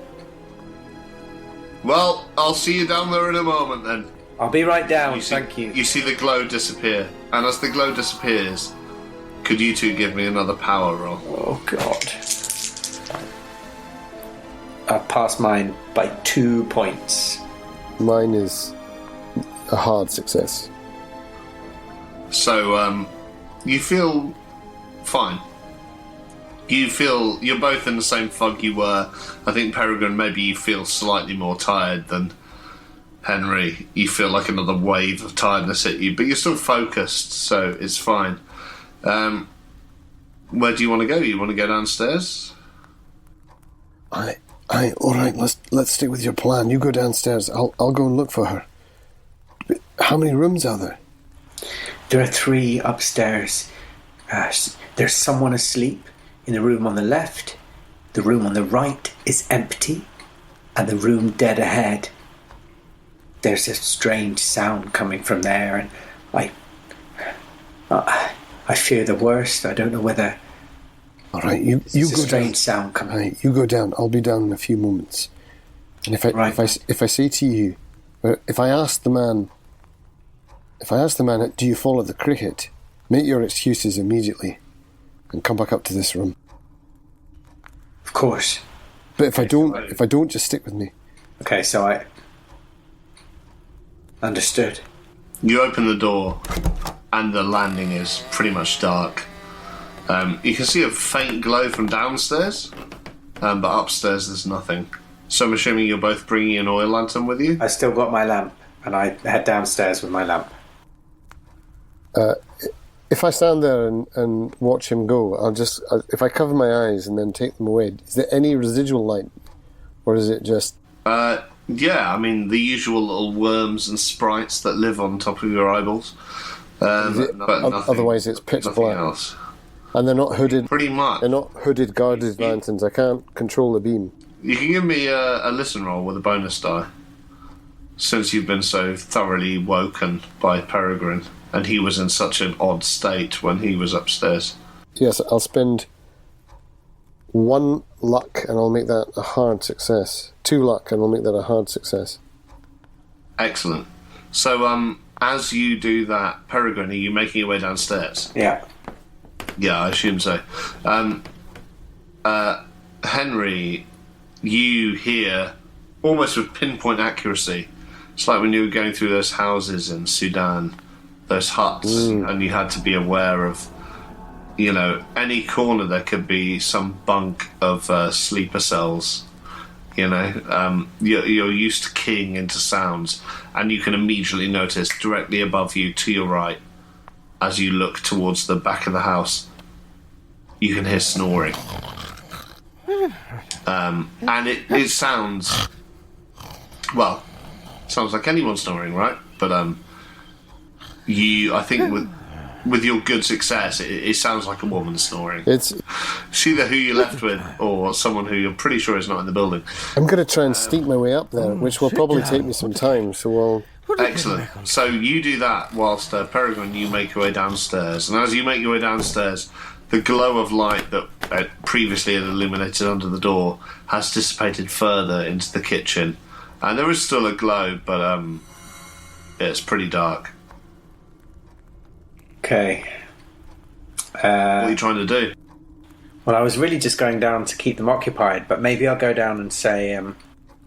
Well, I'll see you down there in a moment then. I'll be right down, thank you. You see the glow disappear. And as the glow disappears, could you two give me another power roll? Oh, God. I've passed mine by 2 points. Mine is a hard success. So, you feel fine. You feel you're both in the same fog you were. I think, Peregrine, maybe you feel slightly more tired than Henry. You feel like another wave of tiredness at you, but you're still focused, so it's fine. Where do you want to go? You want to go downstairs? All right. Let's stick with your plan. You go downstairs. I'll go and look for her. How many rooms are there? There are 3 upstairs. There's someone asleep in the room on the left. The room on the right is empty, and the room dead ahead. There's a strange sound coming from there, and I fear the worst. I don't know whether. All right, you There's go a strange down. sound coming. All right, you go down. I'll be down in a few moments. And if I say to you, if I ask the man, do you follow the cricket? Make your excuses immediately, and come back up to this room. Of course. But if I don't, just stick with me. Okay, so I understood. You open the door, and the landing is pretty much dark. You can see a faint glow from downstairs, but upstairs there's nothing. So I'm assuming you're both bringing an oil lantern with you? I still got my lamp, and I head downstairs with my lamp. If I stand there and watch him go, if I cover my eyes and then take them away, is there any residual light? Or is it just... Yeah, I mean, the usual little worms and sprites that live on top of your eyeballs. But nothing, otherwise it's pitch nothing black. else. And they're not hooded... Pretty much. They're not hooded, guarded lanterns. I can't control the beam. You can give me a listen roll with a bonus die, since you've been so thoroughly woken by Peregrine, and he was in such an odd state when he was upstairs. Yes, I'll spend 1 luck and I'll make that a hard success. 2 luck and I'll make that a hard success. Excellent. So, as you do that, Peregrine, are you making your way downstairs? Yeah. Yeah, I assume so. Henry, you hear, almost with pinpoint accuracy, it's like when you were going through those houses in Sudan, those huts, and you had to be aware of, any corner there could be some bunk of sleeper cells. You're used to keying into sounds, and you can immediately notice directly above you to your right, as you look towards the back of the house, you can hear snoring. And it sounds, sounds like anyone snoring, right? But I think with your good success, it sounds like a woman snoring. It's either who you're left with or someone who you're pretty sure is not in the building. I'm going to try and sneak my way up there, which will probably take me some time, so we'll... Excellent. So you do that whilst Peregrine, you make your way downstairs. And as you make your way downstairs, the glow of light that previously had illuminated under the door has dissipated further into the kitchen. And there is still a glow, but it's pretty dark. Okay. What are you trying to do? Well, I was really just going down to keep them occupied, but maybe I'll go down and say...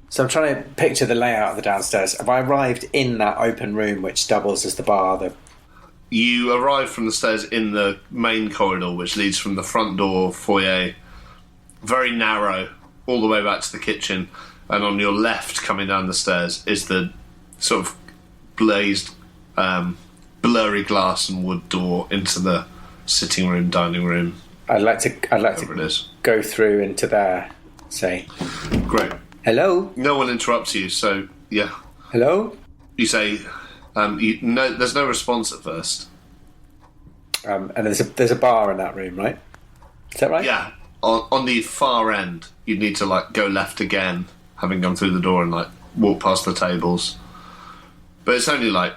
So I'm trying to picture the layout of the downstairs. Have I arrived in that open room which doubles as the bar? You arrive from the stairs in the main corridor, which leads from the front door foyer, very narrow, all the way back to the kitchen. And on your left, coming down the stairs, is the sort of glazed, blurry glass and wood door into the sitting room, dining room. I'd like to go through into there. Say, great. Hello. No one interrupts you, so yeah. Hello. You say, no. There's no response at first. And there's a bar in that room, right? Is that right? Yeah. On the far end, you'd need to like go left again, having gone through the door and like walk past the tables. But it's only like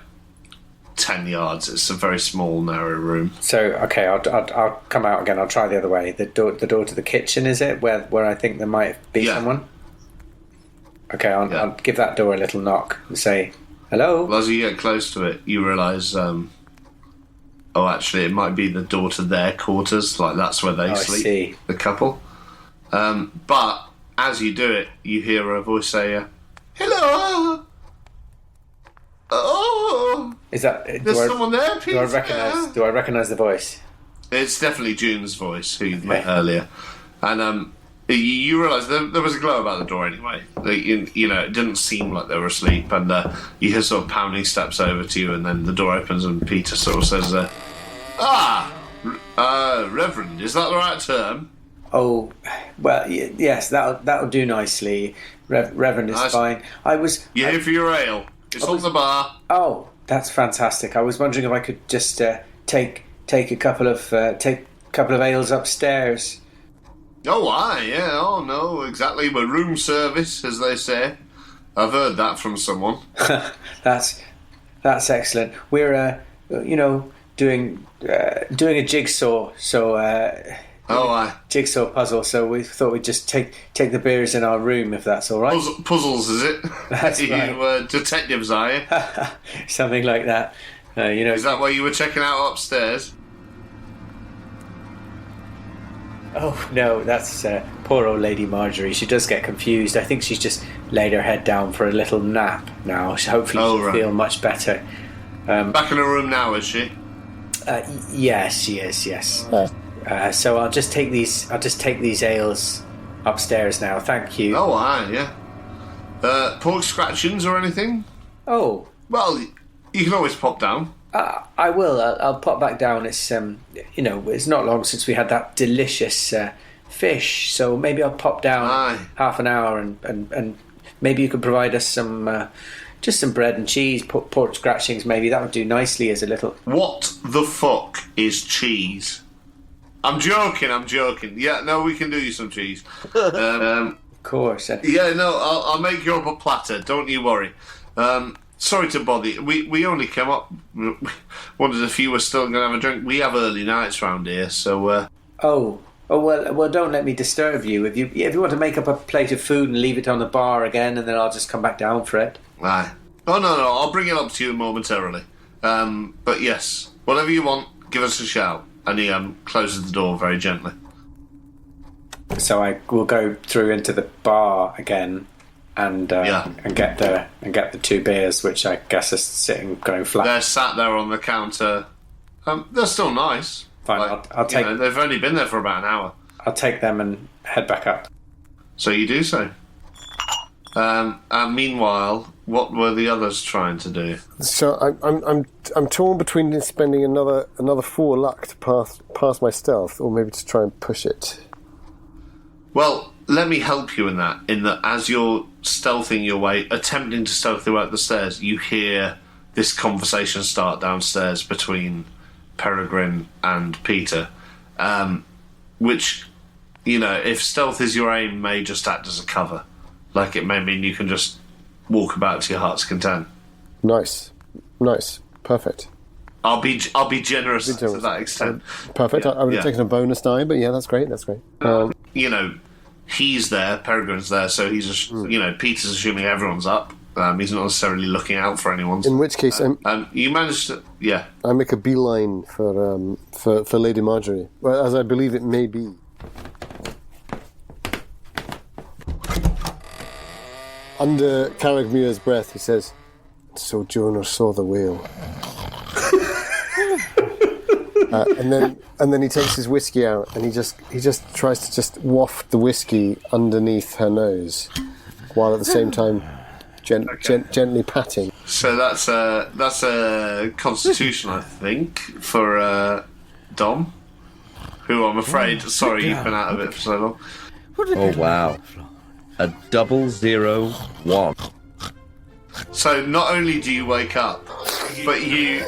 10 yards. It's a very small, narrow room. So okay, I'll come out again. I'll try the other way. The door to the kitchen, is it? Where I think there might be someone. Okay, I'll give that door a little knock and say hello. Well, as you get close to it, you realise. Actually, it might be the door to their quarters. Like that's where they sleep. I see. The couple. But as you do it, you hear a voice say, "Hello." Oh, is that? There's someone there, Peter. Do I recognise the voice? It's definitely June's voice, who you met earlier, and you realise there was a glow about the door anyway. You know, it didn't seem like they were asleep, and you hear sort of pounding steps over to you, and then the door opens, and Peter sort of says, Reverend, is that the right term? Oh, well, yes, that'll do nicely. Reverend is fine. You're here for your ale. It's on the bar. Oh, that's fantastic. I was wondering if I could just take a couple of ales upstairs. Oh, aye, yeah. Oh, no, exactly. We're room service, as they say. I've heard that from someone. That's excellent. We're doing a jigsaw. Jigsaw puzzle. So we thought we'd just take the beers in our room, if that's all right. Puzzles, is it? That's right. You detectives, are you? Something like that. Is that why you were checking out upstairs? Oh no, that's poor old Lady Marjorie. She does get confused. I think she's just laid her head down for a little nap now. Hopefully she'll feel much better. Back in her room now, is she? Yes, she is. Yes. So I'll just take these ales upstairs now. Thank you. Oh, aye, yeah. Pork scratchings or anything? Oh. Well, you can always pop down. I will. I'll pop back down. It's it's not long since we had that delicious fish, so maybe I'll pop down half an hour and maybe you could provide us some just some bread and cheese, pork scratchings. Maybe that would do nicely as a little. What the fuck is cheese? I'm joking. Yeah, no, we can do you some cheese. Of course. Yeah, no, I'll make you up a platter. Don't you worry. Sorry to bother you. We only came up. Wondered if you were still going to have a drink. We have early nights round here, so. Oh well. Don't let me disturb you. If you want to make up a plate of food and leave it on the bar again, and then I'll just come back down for it. Aye. Oh no, I'll bring it up to you momentarily. But yes, whatever you want, give us a shout. And he closes the door very gently. So I will go through into the bar again. And get the two beers, which I guess are sitting going flat. They're sat there on the counter. They're still nice. Fine, I'll take. They've only been there for about an hour. I'll take them and head back up. So you do so. And meanwhile, what were the others trying to do? So I'm torn between spending another 4 luck to pass my stealth, or maybe to try and push it. Well, let me help you in that as you're stealthing your way, attempting to stealth your way up the stairs, you hear this conversation start downstairs between Peregrine and Peter, which, if stealth is your aim, may just act as a cover. Like, it may mean you can just walk about to your heart's content. Nice. Perfect. I'll be generous to that extent. Perfect. I would have taken a bonus die, but yeah, that's great. He's there, Peregrine's there, so he's just, Peter's assuming everyone's up. He's not necessarily looking out for anyone. In which case, you managed to, I make a beeline for Lady Marjorie, well, as I believe it may be. Under Carragmuir's breath, he says, "So Jonah saw the whale." And then he takes his whiskey out and he just tries to just waft the whiskey underneath her nose, while at the same time gently patting. So that's a constitution, I think, for Dom, who I'm afraid. Sorry, you've been out of it for so long. Oh wow, a 001. So not only do you wake up, but you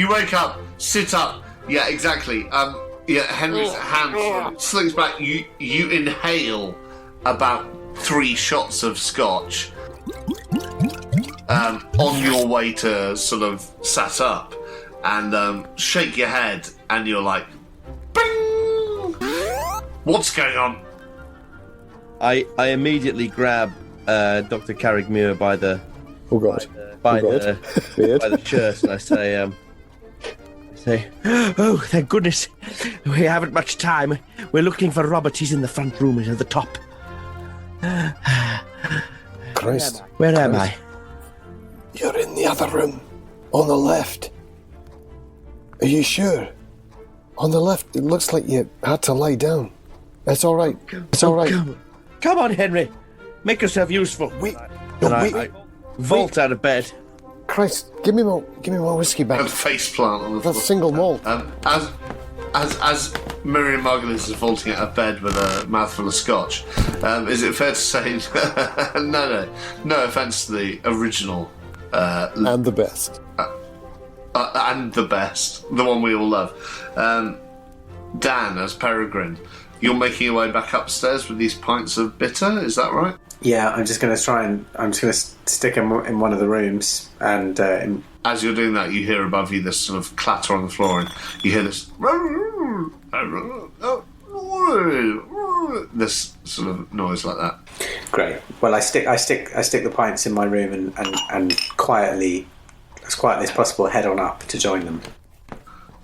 wake up, sit up. Yeah, exactly. Henry's hand slinks back. You inhale about 3 shots of scotch on your way to sort of sat up, and shake your head, and you're like, "Bing! What's going on?" I immediately grab Dr. Carrigmuir by the by the shirt, and I say, "Oh, thank goodness, we haven't much time. We're looking for Robert. He's in the front room at the top." Christ. Where am I? You're in the other room, on the left. Are you sure? On the left, it looks like you had to lie down. It's all right. It's all right. Come on, Henry. Make yourself useful. Wait. I vault out of bed. Christ, give me my whiskey back. And face plant on the floor. That's single malt. As Miriam Margulies is vaulting out of bed with a mouthful of scotch, is it fair to say no offence to the original And the best. And the best, the one we all love, Dan as Peregrine, you're making your way back upstairs with these pints of bitter, is that right? Yeah, I'm just going to stick him in one of the rooms, and as you're doing that, you hear above you this sort of clatter on the floor, and you hear this sort of noise like that. Great. Well, I stick the pints in my room and quietly, as quietly as possible, head on up to join them.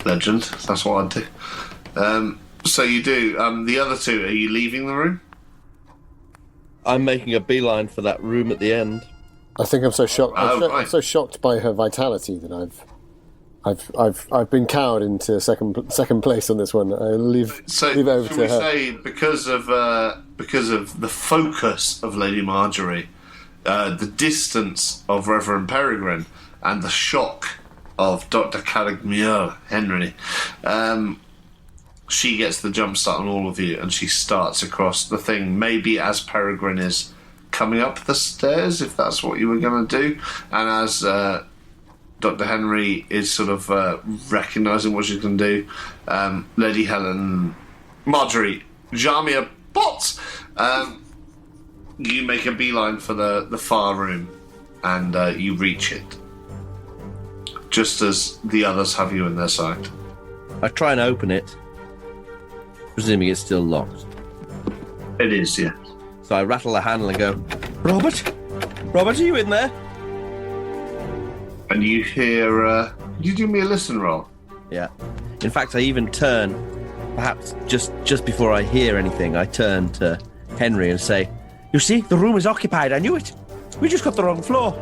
Legend. That's what I'd do. So you do. The other two, are you leaving the room? I'm making a beeline for that room at the end. I think I'm so shocked. I'm so shocked by her vitality that I've been cowed into second place on this one. I leave it over to her. Say because of the focus of Lady Marjorie, the distance of Reverend Peregrine, and the shock of Dr. Carrigmuir, Henry, she gets the jump start on all of you, and she starts across the thing, maybe as Peregrine is coming up the stairs, if that's what you were going to do, and as Dr. Henry is sort of recognising what she's going to do, Lady Helen, Marjorie, Jamia Potts, you make a beeline for the far room, and you reach it, just as the others have you in their sight. I try and open it, presuming it's still locked. It is, yeah. So I rattle the handle and go, Robert, are you in there? And you hear, you do me a listen roll. Yeah. In fact, I even turn, perhaps just before I hear anything, I turn to Henry and say, you see, the room is occupied. I knew it. We just got the wrong floor.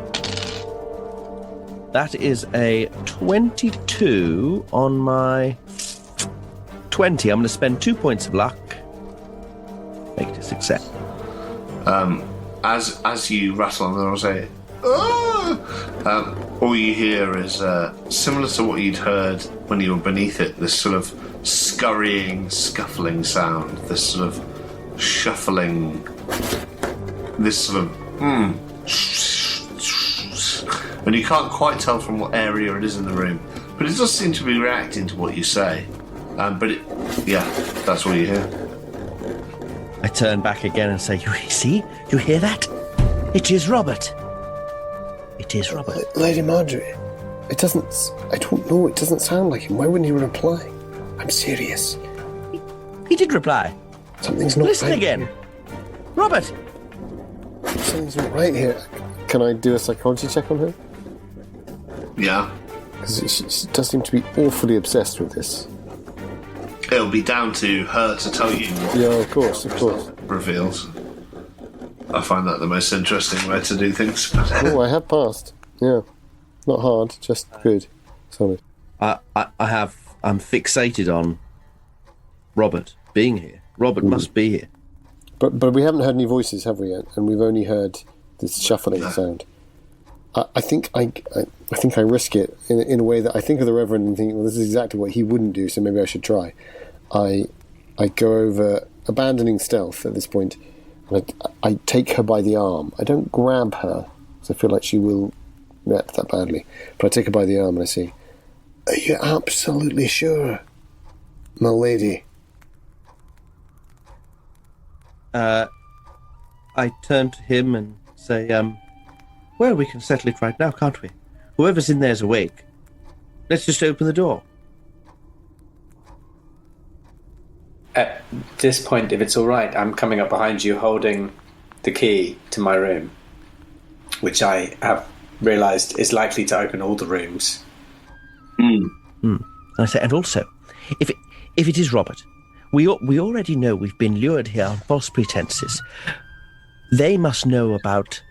That is a 22 on my 20. I'm going to spend 2 points of luck. Make it a success. As you rattle on there, I'll say, all you hear is similar to what you'd heard when you were beneath it, this sort of scurrying, scuffling sound, this sort of shuffling, this sort of and you can't quite tell from what area it is in the room, but it does seem to be reacting to what you say. That's all you hear. I turn back again and say, you see? You hear that? It is Robert. It is Robert. Lady Marjorie, I don't know, it doesn't sound like him. Why wouldn't he reply? I'm serious. He did reply. Something's not Listen right again. here. Robert! Something's not right here. Can I do a psychology check on her? Yeah. Because she does seem to be awfully obsessed with this. It'll be down to her to tell you what Yeah, of course. reveals. I find that the most interesting way to do things. Oh, I have passed. Yeah. Not hard, just good. Solid. I'm fixated on Robert being here. Robert must be here. But we haven't heard any voices, have we yet? And we've only heard this shuffling sound. I think I risk it in a way that I think of the Reverend and think, well, this is exactly what he wouldn't do, so maybe I should try. I go over, abandoning stealth at this point, and I take her by the arm. I don't grab her, because I feel like she will react that badly. But I take her by the arm and I say, "Are you absolutely sure, my lady?" I turn to him and say, well, we can settle it right now, can't we? Whoever's in there's awake. Let's just open the door. At this point, if it's all right, I'm coming up behind you holding the key to my room, which I have realised is likely to open all the rooms. And I say, and also, if it is Robert, we already know we've been lured here on false pretenses. They must know about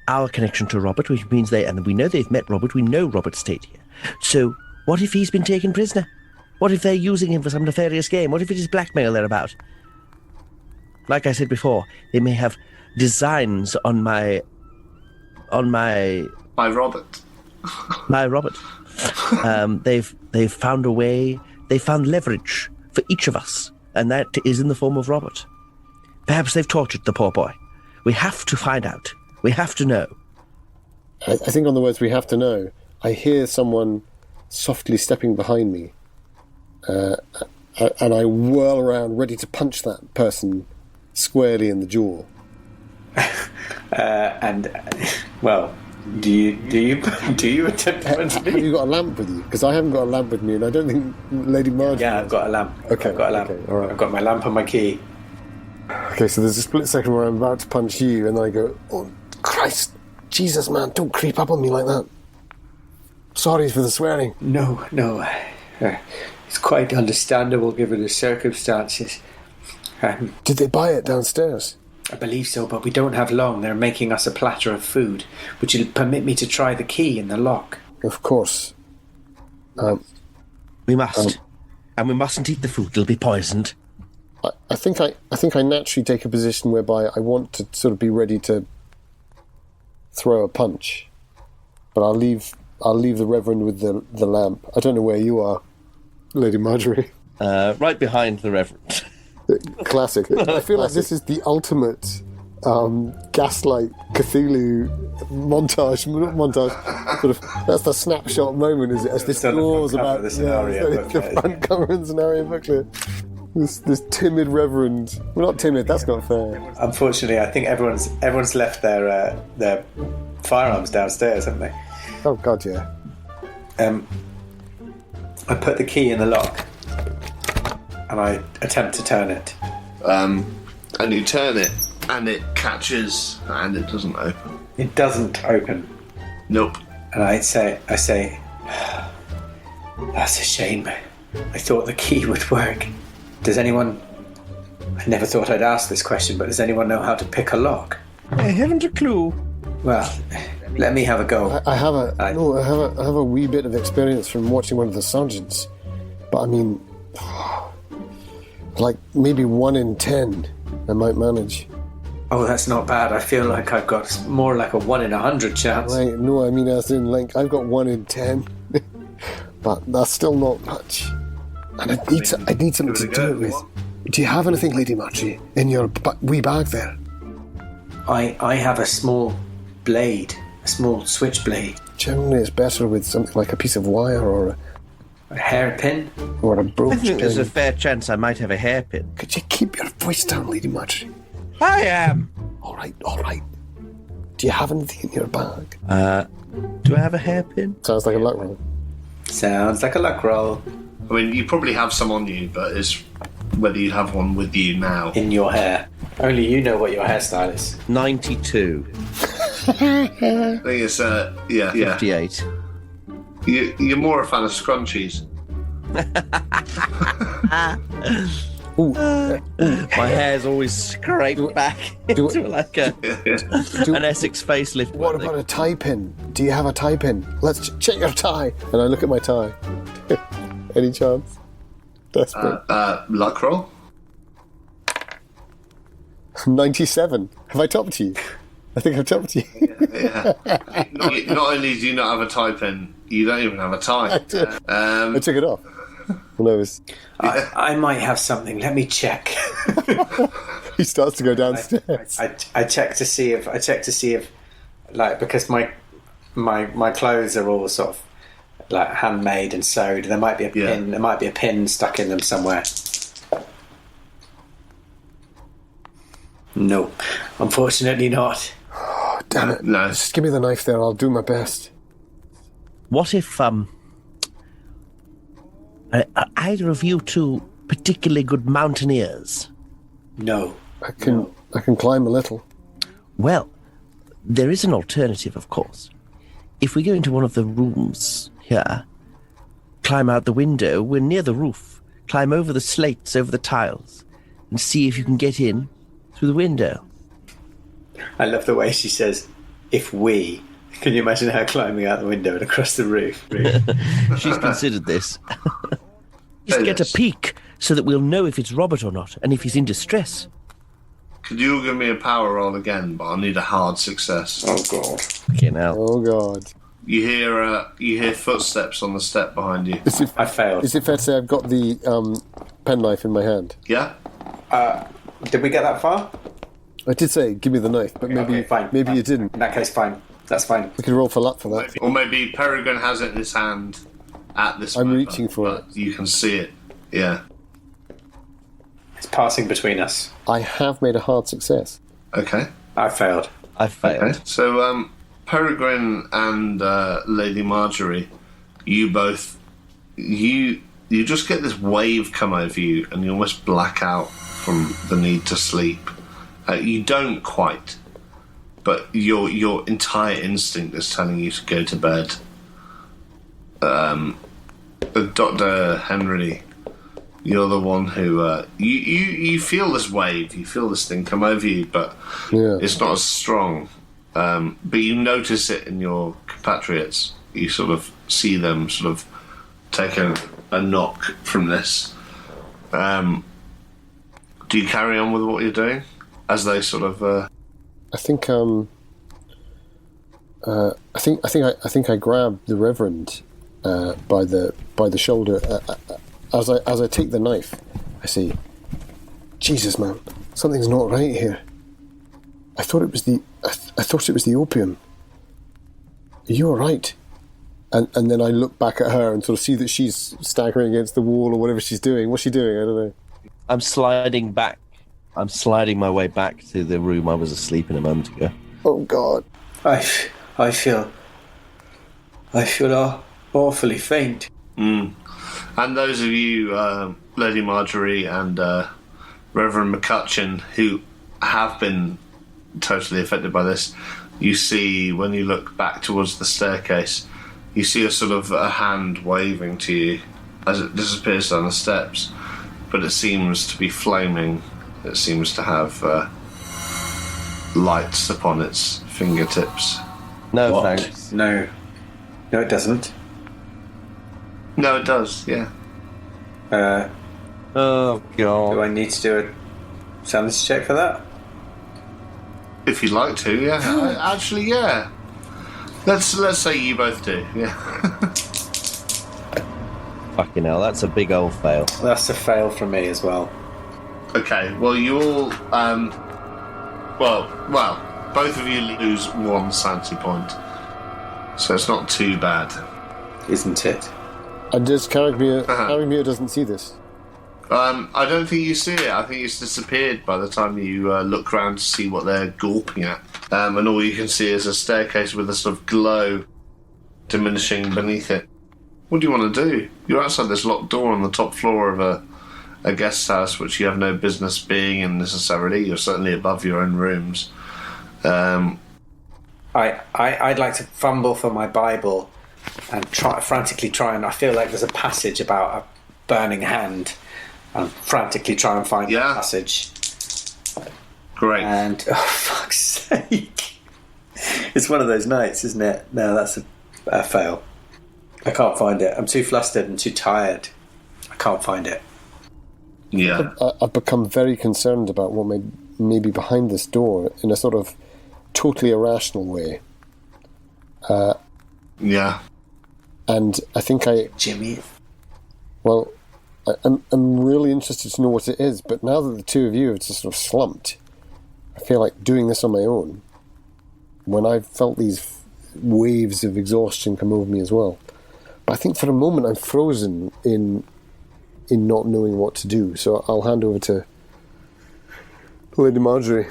our connection to Robert, which means and we know they've met Robert, we know Robert stayed here. So, what if he's been taken prisoner? What if they're using him for some nefarious game? What if it is blackmail they're about? Like I said before, they may have designs on my... By Robert. My Robert. They've found a way, they found leverage for each of us, and that is in the form of Robert. Perhaps they've tortured the poor boy. We have to find out. We have to know. I think on the words "we have to know," I hear someone softly stepping behind me, and I whirl around, ready to punch that person squarely in the jaw. Well, do you attempt to punch Have me? you got a lamp with you? Because I haven't got a lamp with me, and I don't think Lady Marjorie... Yeah, I've got a lamp. Okay, I've got a lamp. okay, all right. I've got my lamp and my key. Okay, so there's a split second where I'm about to punch you, and then I go, "Oh, Christ, Jesus, man, don't creep up on me like that. Sorry for the swearing." No. It's quite understandable given the circumstances. Did they buy it downstairs? I believe so, but we don't have long. They're making us a platter of food. Would you permit me to try the key in the lock? Of course. We must. And we mustn't eat the food, it'll be poisoned. I think I naturally take a position whereby I want to sort of be ready to throw a punch, but I'll leave the Reverend with the lamp. I don't know where you are, Lady Marjorie. Right behind the Reverend. Classic. I feel like this is the ultimate gaslight Cthulhu montage. Not montage. Sort of. That's the snapshot moment, is it? As this door's about the scenario the front cover and scenario booklet. This timid Reverend. Well, not timid. That's not fair. Unfortunately, I think everyone's left their firearms downstairs, haven't they? Oh God, yeah. I put the key in the lock, and I attempt to turn it. And you turn it, and it catches, and it doesn't open. It doesn't open. Nope. And I say, that's a shame. I thought the key would work. Does anyone... I never thought I'd ask this question, but does anyone know how to pick a lock? I haven't a clue. Well, let me have a go. I have a wee bit of experience from watching one of the sergeants, but I mean, like maybe 1 in 10, I might manage. Oh, that's not bad. I feel like I've got more like a 1 in 100 chance. Right? No, I mean as in like I've got 1 in 10, but that's still not much. And I need something to do it with. Do you have anything, Lady Marjorie, in your wee bag there? I have a small blade, a small switchblade. Generally, it's better with something like a piece of wire or a hairpin. Or a brooch. I think there's pin. a fair chance I might have a hairpin. Could you keep your voice down, Lady Marjorie? I am. All right. Do you have anything in your bag? Do I have a hairpin? Sounds like a luck roll. Sounds like a luck roll. I mean, you probably have some on you, but it's whether you have one with you now. In your hair. Only you know what your hairstyle is. 92. I think it's, yeah. 58. You're more a fan of scrunchies. My hair's always scraped back into like an Essex facelift. What about a tie pin? Do you have a tie pin? Let's check your tie. And I look at my tie. Any chance? Desperate. Luck roll. 97. Have I topped you? I think I've topped you. Yeah. Not only do you not have a type in, you don't even have a tie. I took it off. Well, no, I might have something. Let me check. he starts to go downstairs. I check to see if, like, because my clothes are all sort of like handmade and sewed. There might be a pin. There might be a pin stuck in them somewhere. No, unfortunately not. Oh, damn it! No. Just give me the knife there. I'll do my best. What if either of you two particularly good mountaineers? No. I can climb a little. Well, there is an alternative, of course. If we go into one of the rooms here, climb out the window, we're near the roof, climb over the slates, over the tiles, and see if you can get in through the window. I love the way she says, if we. Can you imagine her climbing out the window and across the roof? She's considered this. Just get a peek so that we'll know if it's Robert or not, and if he's in distress. Could you all give me a power roll again, but I'll need a hard success. Oh, God. Okay, now. Oh, God. You hear footsteps on the step behind you. I failed. Is it fair to say I've got the penknife in my hand? Yeah? Did we get that far? I did say, give me the knife, but maybe Okay, fine. maybe you didn't. In that case, fine. That's fine. We can roll for luck for that. Or maybe Peregrine has it in his hand at this I'm moment, reaching for but you can see it. Yeah. It's passing between us. I have made a hard success. Okay. I failed. I failed. Okay. So, Peregrine and Lady Marjorie, you both, you just get this wave come over you, and you almost black out from the need to sleep. You don't quite, but your entire instinct is telling you to go to bed. Dr. Henry, you're the one who you feel this wave, you feel this thing come over you, but it's not as strong. But you notice it in your compatriots. You sort of see them sort of take a knock from this. Do you carry on with what you're doing as they sort of? I think I grab the Reverend by the shoulder. As I take the knife, I say, "Jesus, man, something's not right here. I thought it was the opium. Are you all right?" And then I look back at her and sort of see that she's staggering against the wall or whatever she's doing. What's she doing? I don't know. I'm sliding back. I'm sliding my way back to the room I was asleep in a moment ago. Oh God! I feel awfully faint. And those of you, Lady Marjorie and Reverend McCutcheon, who have been totally affected by this, you see when you look back towards the staircase, you see a sort of a hand waving to you as it disappears down the steps, but it seems to be flaming. It seems to have lights upon its fingertips. No, What? thanks. No, it doesn't. No, it does, yeah. Oh, God. Do I need to do a sanity check for that? If you'd like to, yeah. Actually, yeah. Let's say you both do, yeah. Fucking hell, that's a big old fail. That's a fail from me as well. Okay, well, you all, well, both of you lose one sanity point, so it's not too bad. Isn't it? And does Carrickmere doesn't see this? I don't think you see it. I think it's disappeared by the time you look around to see what they're gawping at. And all you can see is a staircase with a sort of glow diminishing beneath it. What do you want to do? You're outside this locked door on the top floor of a guest house, which you have no business being in necessarily. You're certainly above your own rooms. I'd like to fumble for my Bible and frantically try and I feel like there's a passage about a burning hand and frantically try and find the passage. Great. And oh fuck's sake, it's one of those nights, isn't it? No, that's a fail. I can't find it. I'm too flustered and too tired. I can't find it. Yeah. I've become very concerned about what may be behind this door in a sort of totally irrational way. Yeah. And I think Jimmy. Well, I'm really interested to know what it is, but now that the two of you have just sort of slumped, I feel like doing this on my own, when I've felt these waves of exhaustion come over me as well. But I think for a moment I'm frozen in not knowing what to do, so I'll hand over to Lady Marjorie.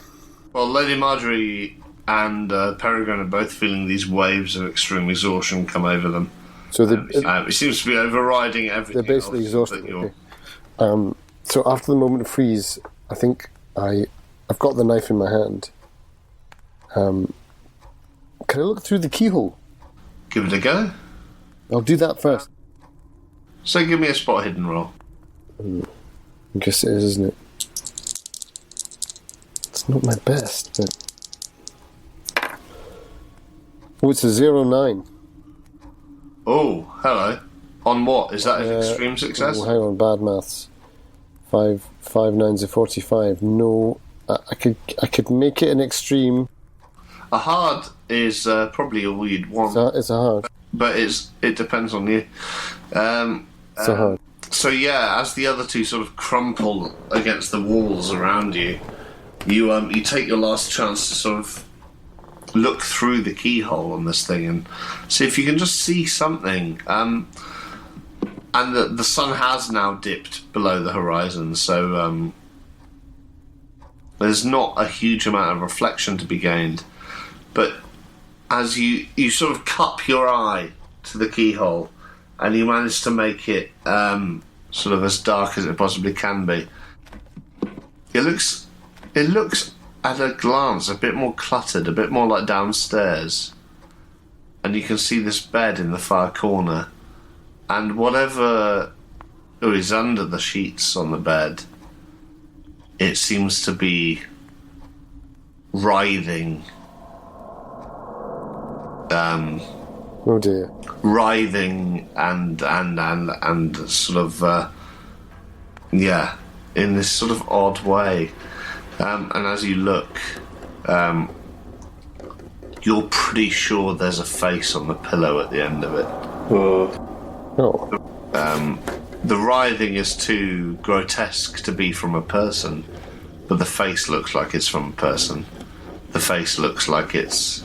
Well, Lady Marjorie and Peregrine are both feeling these waves of extreme exhaustion come over them. So it seems to be overriding everything. They're basically exhausted. Okay. So after the moment of freeze, I think I've got the knife in my hand. Can I look through the keyhole? Give it a go. I'll do that first. So give me a spot hidden roll. I guess it is, isn't it? It's not my best, but... Oh, it's a 09. Oh, hello. On what? Is that an extreme success? Oh, hang on, bad maths. 5 nines are 45. No, I could make it an extreme. A hard is probably all you'd want. It's a hard. But it depends on you. It's a hard. So yeah, as the other two sort of crumple against the walls around you, you take your last chance to sort of look through the keyhole on this thing and see if you can just see something. And the sun has now dipped below the horizon, so there's not a huge amount of reflection to be gained. But as you sort of cup your eye to the keyhole, and you manage to make it sort of as dark as it possibly can be, it looks at a glance a bit more cluttered, a bit more like downstairs. And you can see this bed in the far corner, and whatever is under the sheets on the bed, it seems to be writhing. Oh dear. Writhing and sort of in this sort of odd way. And as you look, you're pretty sure there's a face on the pillow at the end of it. Oh. The writhing is too grotesque to be from a person, but the face looks like it's from a person. The face looks like it's...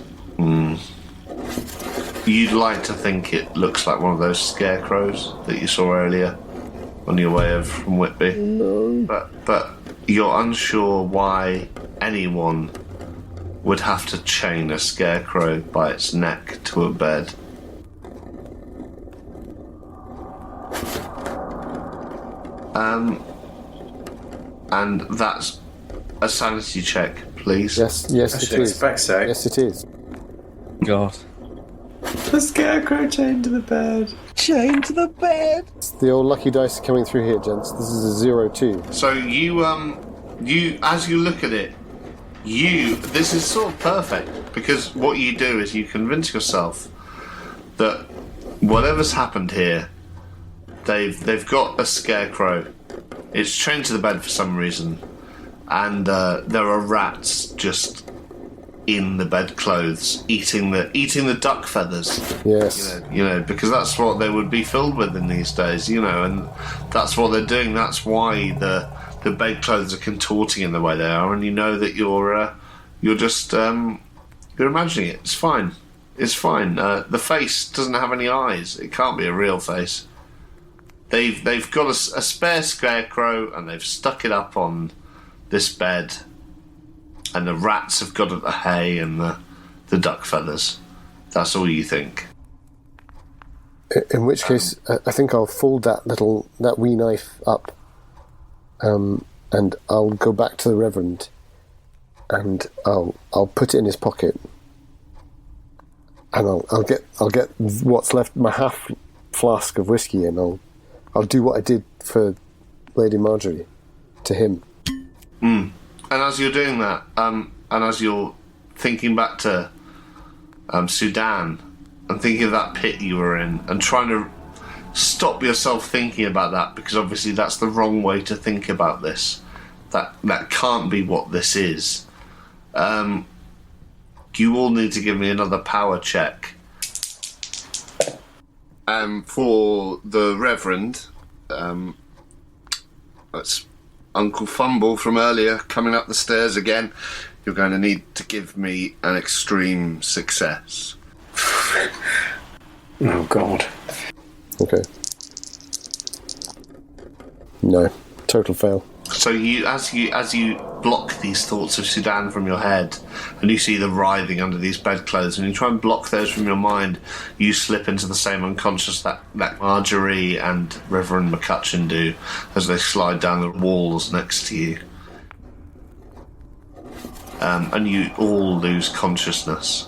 You'd like to think it looks like one of those scarecrows that you saw earlier on your way over from Whitby. No. But you're unsure why anyone would have to chain a scarecrow by its neck to a bed. And that's a sanity check, please. Yes, I it should is. expect so. Yes, it is. God. The scarecrow chained to the bed. Chained to the bed! It's the old lucky dice coming through here, gents. This is a 02. So you as you look at it, this is sort of perfect, because what you do is you convince yourself that whatever's happened here, they've got a scarecrow. It's chained to the bed for some reason, and there are rats just in the bedclothes eating the duck feathers. Yes. You know, because that's what they would be filled with in these days. You know, and that's what they're doing. That's why the bedclothes are contorting in the way they are, and you know that you're just you're imagining it. It's fine. It's fine. The face doesn't have any eyes. It can't be a real face. They've got a spare scarecrow, and they've stuck it up on this bed, and the rats have got the hay and the duck feathers. That's all you think. In which case, I think I'll fold that wee knife up, and I'll go back to the Reverend, and I'll put it in his pocket, and I'll get what's left, my half flask of whiskey, and I'll do what I did for Lady Marjorie to him. And as you're doing that, and as you're thinking back to Sudan, and thinking of that pit you were in, and trying to stop yourself thinking about that, because obviously that's the wrong way to think about this. That can't be what this is. You all need to give me another power check. For the Reverend, that's Uncle Fumble from earlier coming up the stairs again. You're going to need to give me an extreme success. Oh, God. Okay. No. Total fail. So as you block these thoughts of Sudan from your head, and you see the writhing under these bedclothes, and you try and block those from your mind, you slip into the same unconscious that Marjorie and Reverend McCutcheon do as they slide down the walls next to you. And you all lose consciousness.